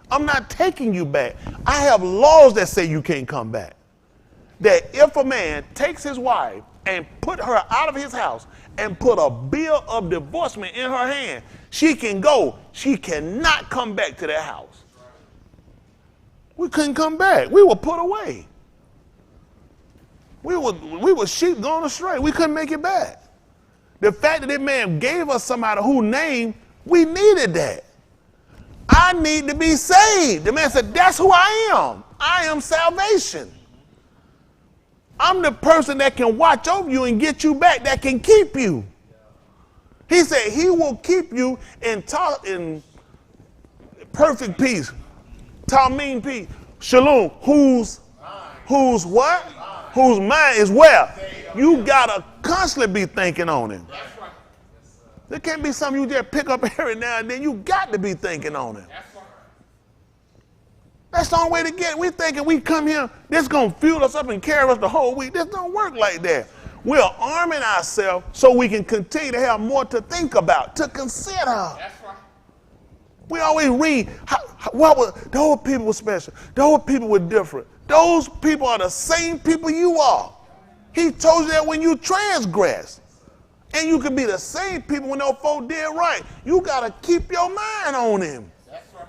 I'm not taking you back. I have laws that say you can't come back. That if a man takes his wife and put her out of his house and put a bill of divorcement in her hand, she can go. She cannot come back to that house. We couldn't come back. We were put away. We were sheep going astray. We couldn't make it back. The fact that that man gave us somebody whose name, we needed that. I need to be saved. The man said, that's who I am. I am salvation. I'm the person that can watch over you and get you back, that can keep you. He said he will keep you in perfect peace. Talmim peace. Shalom. Whose what? Whose mind is where? You gotta constantly be thinking on him. There can't be something you just pick up every now and then. You got to be thinking on him. That's the only way to get it. We thinking we come here, this going to fuel us up and carry us the whole week. This don't work like that. We're arming ourselves so we can continue to have more to think about, to consider. That's right. We always read, those people were special. Those people were different. Those people are the same people you are. He told you that when you transgress. And you can be the same people when those folk did right. You got to keep your mind on him. That's right.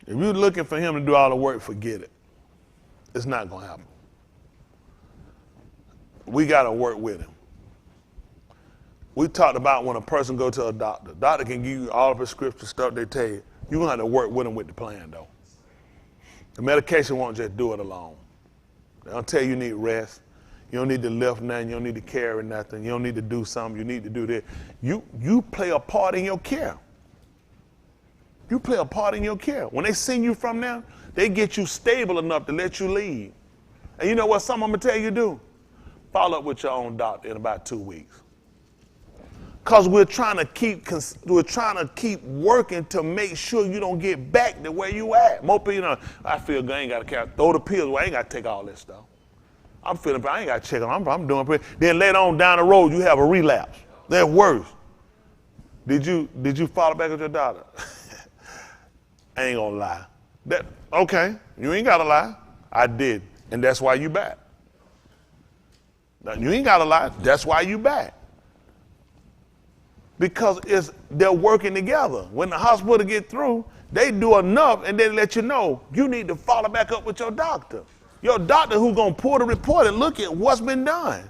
If you're looking for him to do all the work, forget it. It's not going to happen. We got to work with him. We talked about when a person go to a doctor. Doctor can give you all the prescription stuff they tell you. You're going to have to work with them with the plan, though. The medication won't just do it alone. They'll tell you need rest. You don't need to lift nothing. You don't need to carry nothing. You don't need to do something. You need to do this. You play a part in your care. You play a part in your care. When they send you from there, they get you stable enough to let you leave. And you know what something I'm going to tell you to do? Follow up with your own doctor in about 2 weeks. Because we're trying to keep working to make sure you don't get back to where you at. More people, I feel good, I ain't got to carry, throw the pills away, I ain't got to take all this stuff. I'm feeling bad, I ain't got to check on, I'm doing pretty. Then later on down the road, you have a relapse. That's worse. Did you follow back with your doctor? I ain't gonna lie. Okay, you ain't gotta lie. I did, and that's why you back. Now, you ain't gotta lie, that's why you back. Because they're working together. When the hospital get through, they do enough and they let you know you need to follow back up with your doctor. Your doctor who's gonna pull the report and look at what's been done.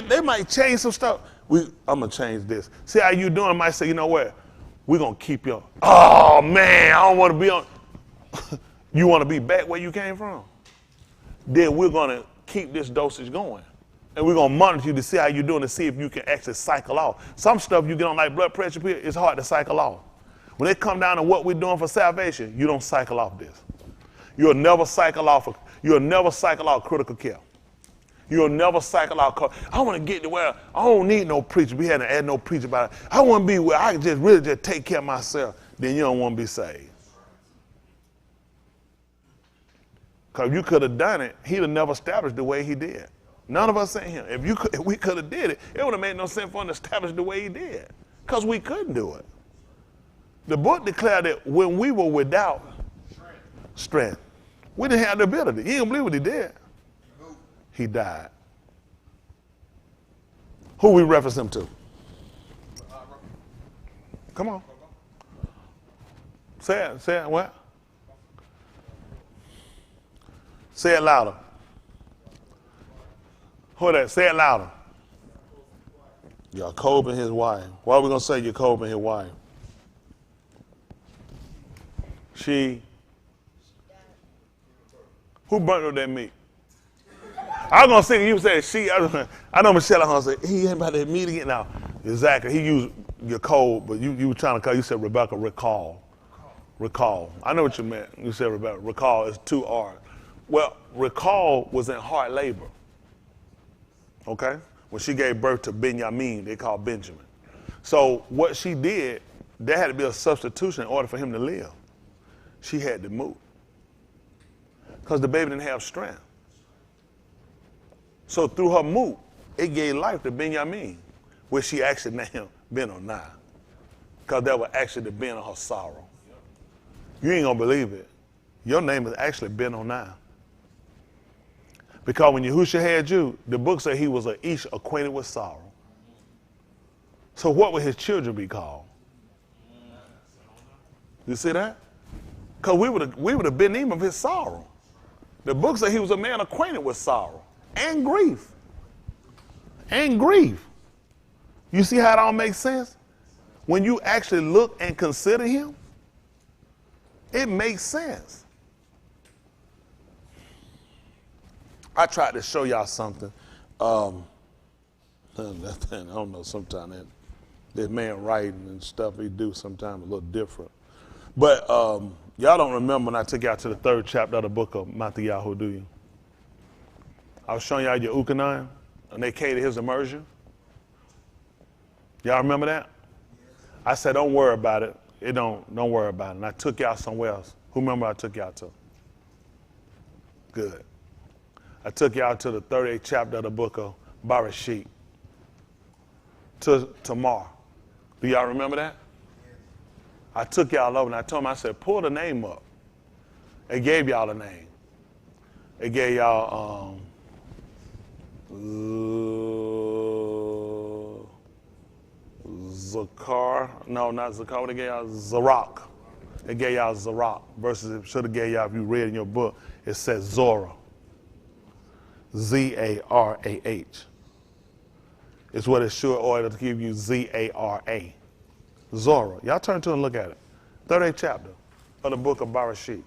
They might change some stuff. I'm gonna change this. See how you doing? Might say, you know what? We're gonna keep you. Oh man, I don't want to be on. You want to be back where you came from? Then we're gonna keep this dosage going. And we're going to monitor you to see how you're doing to see if you can actually cycle off. Some stuff you get on like blood pressure pill, it's hard to cycle off. When it come down to what we're doing for salvation, you don't cycle off this. You'll never cycle off critical care. You'll never cycle off. I want to get to where I don't need no preacher. We hadn't had no preacher about it. I want to be where I can really take care of myself. Then you don't want to be saved. Because you could have done it, he'd have never established the way he did. None of us in here. If we could have did it, it would have made no sense for him to establish the way he did. Because we couldn't do it. The book declared that when we were without strength, we didn't have the ability. You didn't believe what he did. He died. Who we reference him to? Come on. Say it, what? Say it louder. Who that? Say it louder. Jacob and his wife. Why are we going to say Jacob and his wife? Who burnt up that meat? I was going to say, you said she. I know Michelle, I'm going to say, he ain't about that meat again. Now, exactly. He used Jacob, but you were trying to call, you said Rebecca, recall. I know what you meant. You said Rebecca, recall is 2 R's. Well, recall was in hard labor. Okay? When she gave birth to Benjamin, they called Benjamin. So what she did, there had to be a substitution in order for him to live. She had to move. Because the baby didn't have strength. So through her move, it gave life to Benjamin, which she actually named Ben-Oni. Because that was actually the Ben of her sorrow. You ain't going to believe it. Your name is actually Ben-Oni. Because when Yahushua had you, the book said he was an Ish acquainted with sorrow. So what would his children be called? You see that? Because we would have been him of his sorrow. The book said he was a man acquainted with sorrow and grief. And grief. You see how it all makes sense? When you actually look and consider him, it makes sense. I tried to show y'all something. I don't know, sometimes that man writing and stuff he do sometimes a little different. But y'all don't remember when I took y'all to the 3rd chapter of the book of Matthew, do you? I was showing y'all your Ukanai, and they came to his immersion. Y'all remember that? I said, don't worry about it. Don't worry about it. And I took y'all somewhere else. Who remember I took y'all to? Good. I took y'all to the 38th chapter of the book of Barashit. To Tamar. Do y'all remember that? I took y'all over and I told them, I said, pull the name up. It gave y'all a name. It gave y'all Zakar. No, not Zakar. It gave y'all Zarak. It gave y'all Zarak. Versus it should have gave y'all, if you read in your book, it says Zorah. Z-A-R-A-H. It's what it should order to give you Z-A-R-A. Zorah. Y'all turn to it and look at it. 38th chapter of the book of Barashit.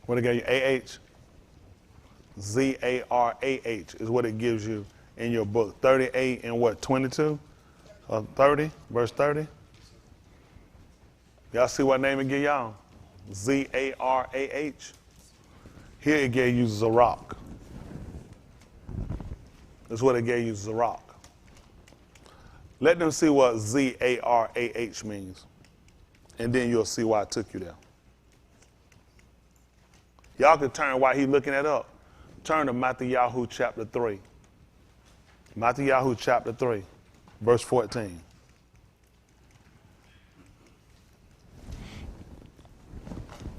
What it gave you? A-H? Z-A-R-A-H is what it gives you in your book. 38 and what, 22? 30, verse 30. Y'all see what name it give y'all? Z-A-R-A-H. Here it gave you Zarok. That's what it gave you, Zarok. Let them see what Z-A-R-A-H means. And then you'll see why I took you there. Y'all can turn while he's looking that up. Turn to Matthew chapter 3. Matthew chapter 3, verse 14.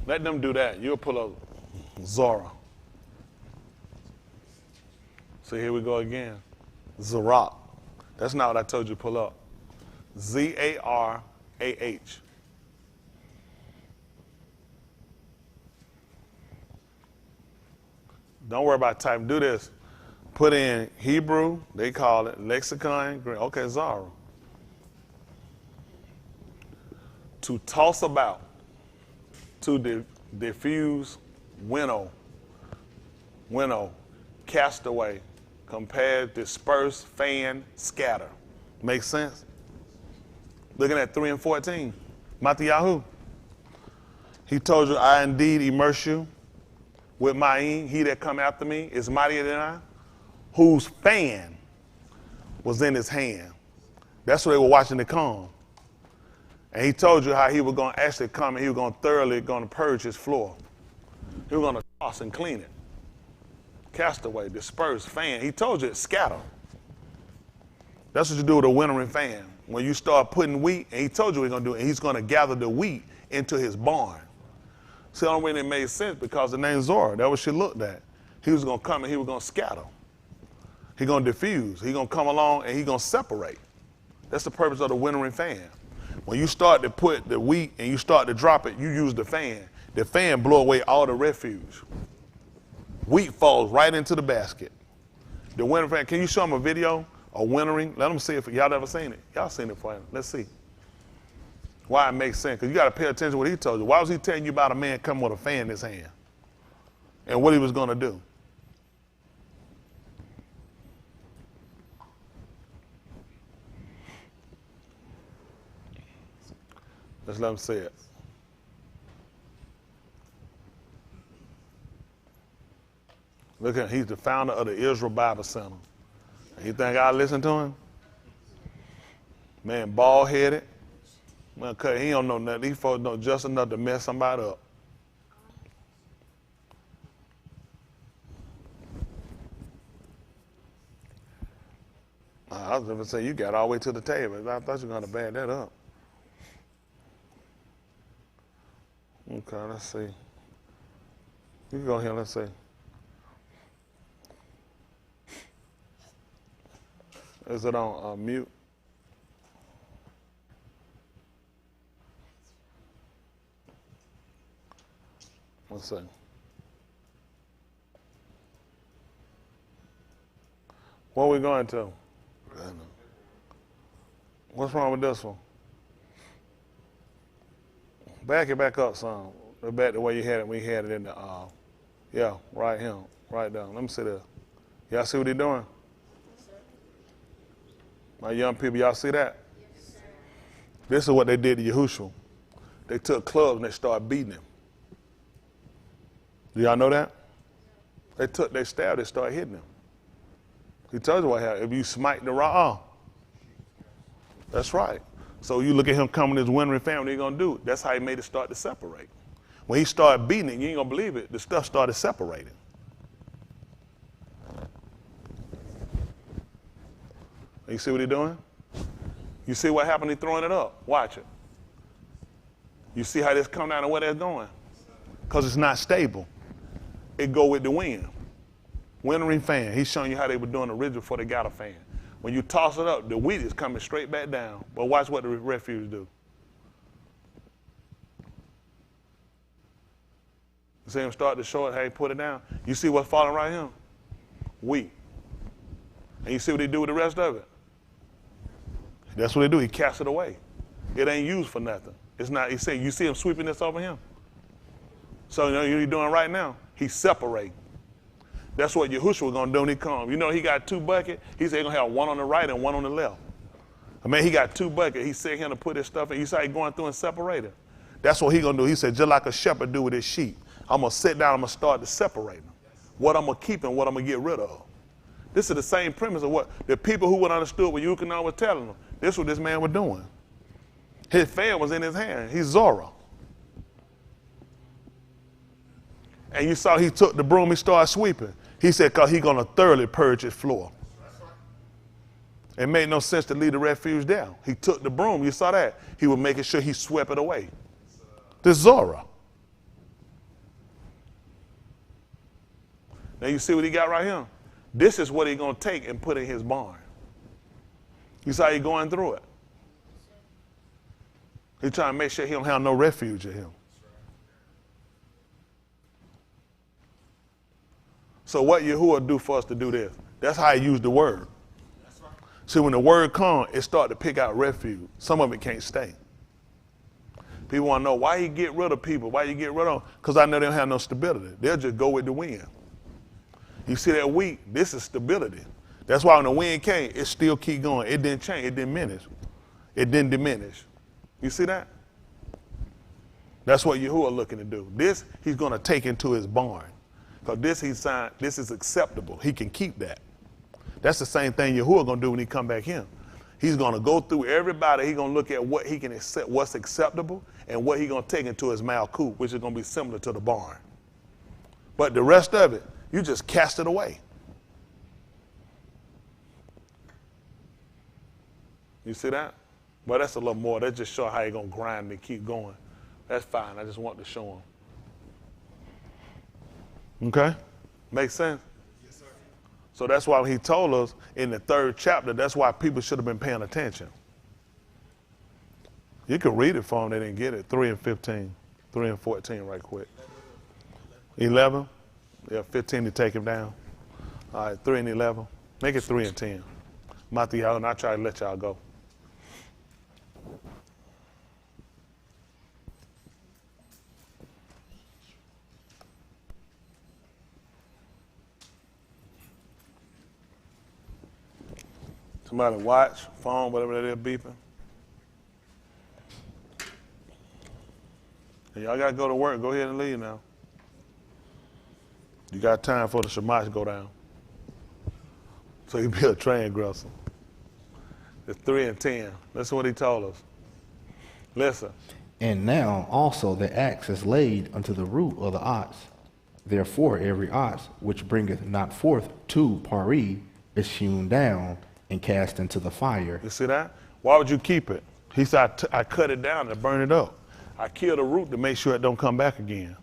Let them do that. You'll pull up Zora. So here we go again. Zarok. That's not what I told you to pull up. Z-A-R-A-H. Don't worry about typing. Do this. Put in Hebrew, they call it lexicon. Okay, Zara. To toss about, to diffuse, winnow, cast away, compare, disperse, fan, scatter. Make sense? Looking at 3 and 14. Matthew. He told you, I indeed immerse you with mine. He that come after me is mightier than I, whose fan was in his hand. That's what they were watching it come. And he told you how he was going to actually come and he was going to thoroughly purge his floor. He was going to toss and clean it. Cast away, disperse, fan. He told you, scatter. That's what you do with a winnowing fan. When you start putting wheat, and he told you what he's going to do, and he's going to gather the wheat into his barn. See, the only way it made sense because the name Zora, that was what she looked at. He was going to come and he was going to scatter. He's going to diffuse. He's going to come along and he's going to separate. That's the purpose of the winnowing fan. When you start to put the wheat and you start to drop it, you use the fan. The fan blow away all the refuge. Wheat falls right into the basket. The winnowing fan, can you show them a video of winnowing? Let them see if y'all ever seen it. Y'all seen it for him. Let's see. Why it makes sense, because you got to pay attention to what he told you. Why was he telling you about a man coming with a fan in his hand and what he was going to do? Let's let him say it. Look at him. He's the founder of the Israel Bible Center. You think I listen to him? Man, bald-headed. Man, he don't know nothing. These folks know just enough to mess somebody up. I was going to say, you got all the way to the table. I thought you were going to bag that up. Okay, let's see. You can go here, let's see. Is it on mute? Let's see. What are we going to? What's wrong with this one? Back it back up some. Back the way you had it when you had it in the, yeah, right here, right down. Let me see this. Y'all see what he's doing? My young people, y'all see that? Yes, this is what they did to Yahushua. They took clubs and they started beating him. Do y'all know that? They took their staff, they started hitting him. He told you what happened. If you smite the ra'ah, that's right. So you look at him coming to his winnowing family, what he gonna do? That's how he made it start to separate. When he started beating it, you ain't gonna believe it, the stuff started separating. You see what he's doing? You see what happened? He's throwing it up. Watch it. You see how this come down and where they're going? Because it's not stable. It go with the wind. Winnowing fan. He's showing you how they were doing the original before they got a fan. When you toss it up, the wheat is coming straight back down. But watch what the refuge do. You see him start to show it how he put it down? You see what's falling right here? Wheat. And you see what he do with the rest of it? That's what they do. He casts it away. It ain't used for nothing. It's not. He said, you see him sweeping this over him. So you know what he's doing right now? He's separating. That's what Yahushua was going to do when he come. You know he got 2 buckets? He said he's going to have one on the right and one on the left. I mean, he got 2 buckets. He said him to put his stuff in. He said he's going through and separate it. That's what he's going to do. He said, just like a shepherd do with his sheep, I'm going to sit down, I'm going to start to separate them. What I'm going to keep and what I'm going to get rid of. This is the same premise of what the people who would understood what Yukonah was telling them. This is what this man was doing. His fan was in his hand. He's Zorah. And you saw he took the broom, he started sweeping. He said, because he's going to thoroughly purge his floor. It made no sense to leave the refuge down. He took the broom, you saw that. He was making sure he swept it away. This Zorah. Now you see what he got right here? This is what he's going to take and put in his barn. You saw he going through it. He's trying to make sure he don't have no refuge in him. So what Yahuwah do for us to do this? That's how he used the word. See, when the word comes, it start to pick out refuge. Some of it can't stay. People want to know why he get rid of people. Why you get rid of them? Because I know they don't have no stability. They'll just go with the wind. You see that wheat? This is stability. That's why when the wind came, it still keep going. It didn't change. It didn't diminish. It didn't diminish. You see that? That's what Yahuwah looking to do. This he's going to take into his barn. Because this he signed, this is acceptable. He can keep that. That's the same thing Yahuwah going to do when he come back here. He's going to go through everybody. He's going to look at what he can accept, what's acceptable, and what he's going to take into his malkut, which is going to be similar to the barn. But the rest of it, you just cast it away. You see that? Well, that's a little more. That just show how you're going to grind and keep going. That's fine. I just want to show him. Okay? Makes sense? Yes, sir. So that's why he told us in the 3rd chapter, that's why people should have been paying attention. You can read it for them. They didn't get it. 3 and 15. 3 and 14 right quick. 11? Yeah, 15 to take him down. All right, 3 and 11. Make it 3 and 10. Matthew, and I'll try to let y'all go. Somebody watch, phone, whatever that is beeping. And y'all got to go to work. Go ahead and leave now. You got time for the shamash to go down. So you be a transgressor. It's 3 and 10. Listen what he told us. Listen. And now also the axe is laid unto the root of the ox. Therefore every ox which bringeth not forth to pari is hewn down and cast into the fire. You see that? Why would you keep it? He said, I cut it down and burn it up. I kill the root to make sure it don't come back again.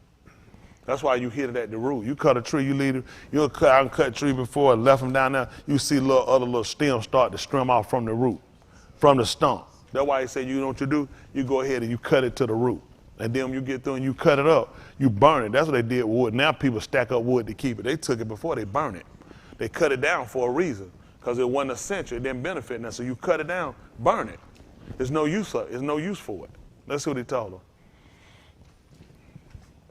That's why you hit it at the root. You cut a tree, you leave it. You cut a tree before, left them down there. You see other little stems start to stem off from the root, from the stump. That's why he said, you know what you do? You go ahead and you cut it to the root. And then when you get through and you cut it up, you burn it. That's what they did with wood. Now people stack up wood to keep it. They took it before they burn it. They cut it down for a reason. Because it wasn't essential, it didn't benefit now. So you cut it down, burn it. There's no use of it. There's no use for it. That's what he told them.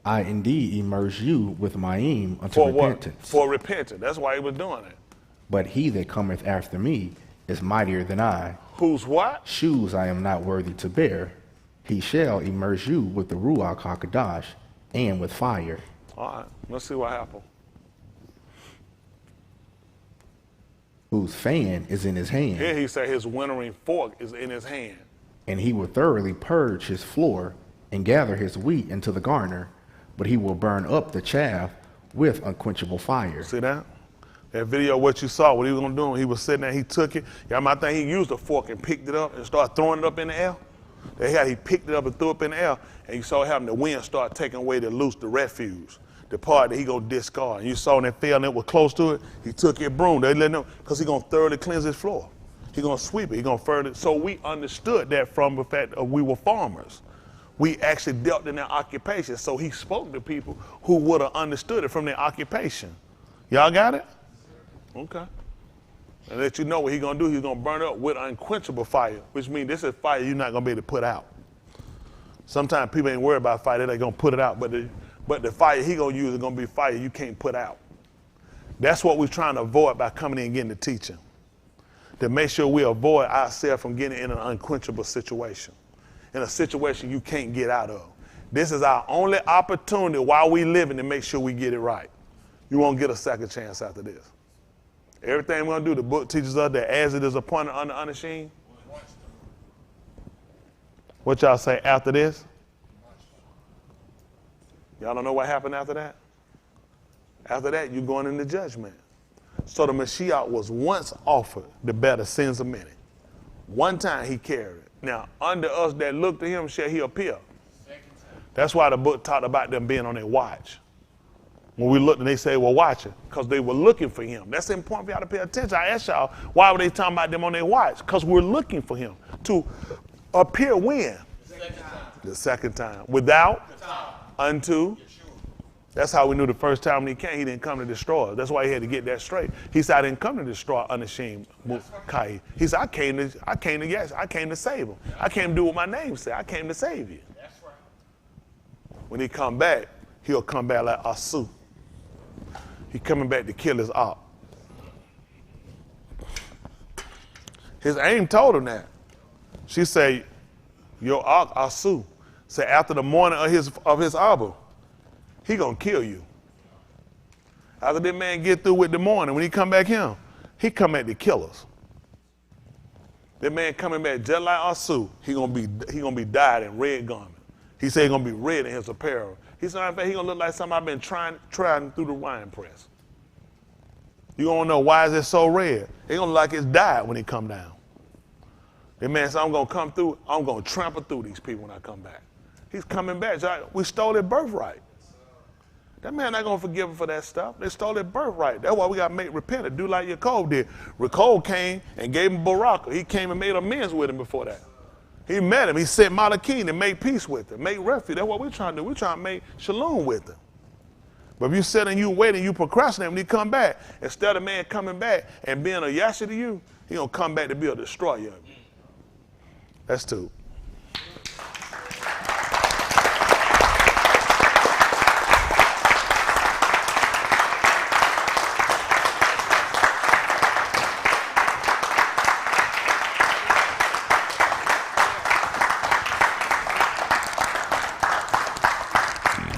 I indeed immerse you with ma'im unto For repentance. what? For repentance. That's why he was doing it. But he that cometh after me is mightier than I. Who's what? Shoes I am not worthy to bear. He shall immerse you with the Ruach HaKodesh and with fire. All right, let's see what happened. Whose fan is in his hand. Here he said his winnowing fork is in his hand. And he will thoroughly purge his floor and gather his wheat into the garner, but he will burn up the chaff with unquenchable fire. See that? That video, what you saw, what he was going to do, he was sitting there, he took it. Yeah, I think he used a fork and picked it up and started throwing it up in the air. He picked it up and threw it up in the air, and you saw having the wind start taking away the loose, the refuse, the part that he going to discard. And you saw when it fell and it was close to it, he took his broom. They let him, because he going to thoroughly cleanse his floor. He going to sweep it. He going to further. So we understood that from the fact that we were farmers. We actually dealt in their occupation. So he spoke to people who would have understood it from their occupation. Y'all got it? Okay. And let you know what he's going to do. He's going to burn up with unquenchable fire, which means this is fire you're not going to be able to put out. Sometimes people ain't worried about fire. They're going to put it out. But the fire he's going to use is going to be fire you can't put out. That's what we're trying to avoid by coming in and getting the teaching. To make sure we avoid ourselves from getting in an unquenchable situation. In a situation you can't get out of. This is our only opportunity while we living to make sure we get it right. You won't get a second chance after this. Everything we're going to do, the book teaches us that as it is appointed unto unashamed. What y'all say after this? Y'all don't know what happened after that? After that, you're going into judgment. So the Mashiach was once offered to bear the sins of many. One time he carried it. Now, under us that look to him shall he appear. That's why the book talked about them being on their watch. When we looked and they say, well, watch it, because they were looking for him. That's important for y'all to pay attention. I asked y'all, why were they talking about them on their watch? Because we're looking for him to appear when? The second time. Without, unto. That's how we knew the first time when he came, he didn't come to destroy us. That's why he had to get that straight. He said, I didn't come to destroy unashamed. He said, I came to save him. I came to do what my name said. I came to save you. When he come back, he'll come back like Asu. He coming back to kill his Ark. His aim told him that. She said, your Ark Asu. Say after the morning of his arbor, he gonna kill you. After that man get through with the morning, when he come back here, he come back to kill us. That man coming back just like Asu, he gonna be dyed in red garment. He said he gonna be red in his apparel. He said, in fact, he gonna look like something I've been trying through the wine press. You gonna know why is it so red? It gonna look like it's dyed when he come down. That man said, I'm gonna come through, I'm gonna trample through these people when I come back. He's coming back. We stole their birthright. That man not gonna forgive him for that stuff. They stole their birthright. That's why we gotta make repentance. Do like Yaakov did. Yaakov came and gave him Barakah. He came and made amends with him before that. He met him. He sent Malachi and made peace with him, make refuge. That's what we're trying to do. We're trying to make shalom with him. But if you sit and you wait and you procrastinate when he come back, instead of man coming back and being a yasha to you, he gonna come back to be a destroyer. That's two.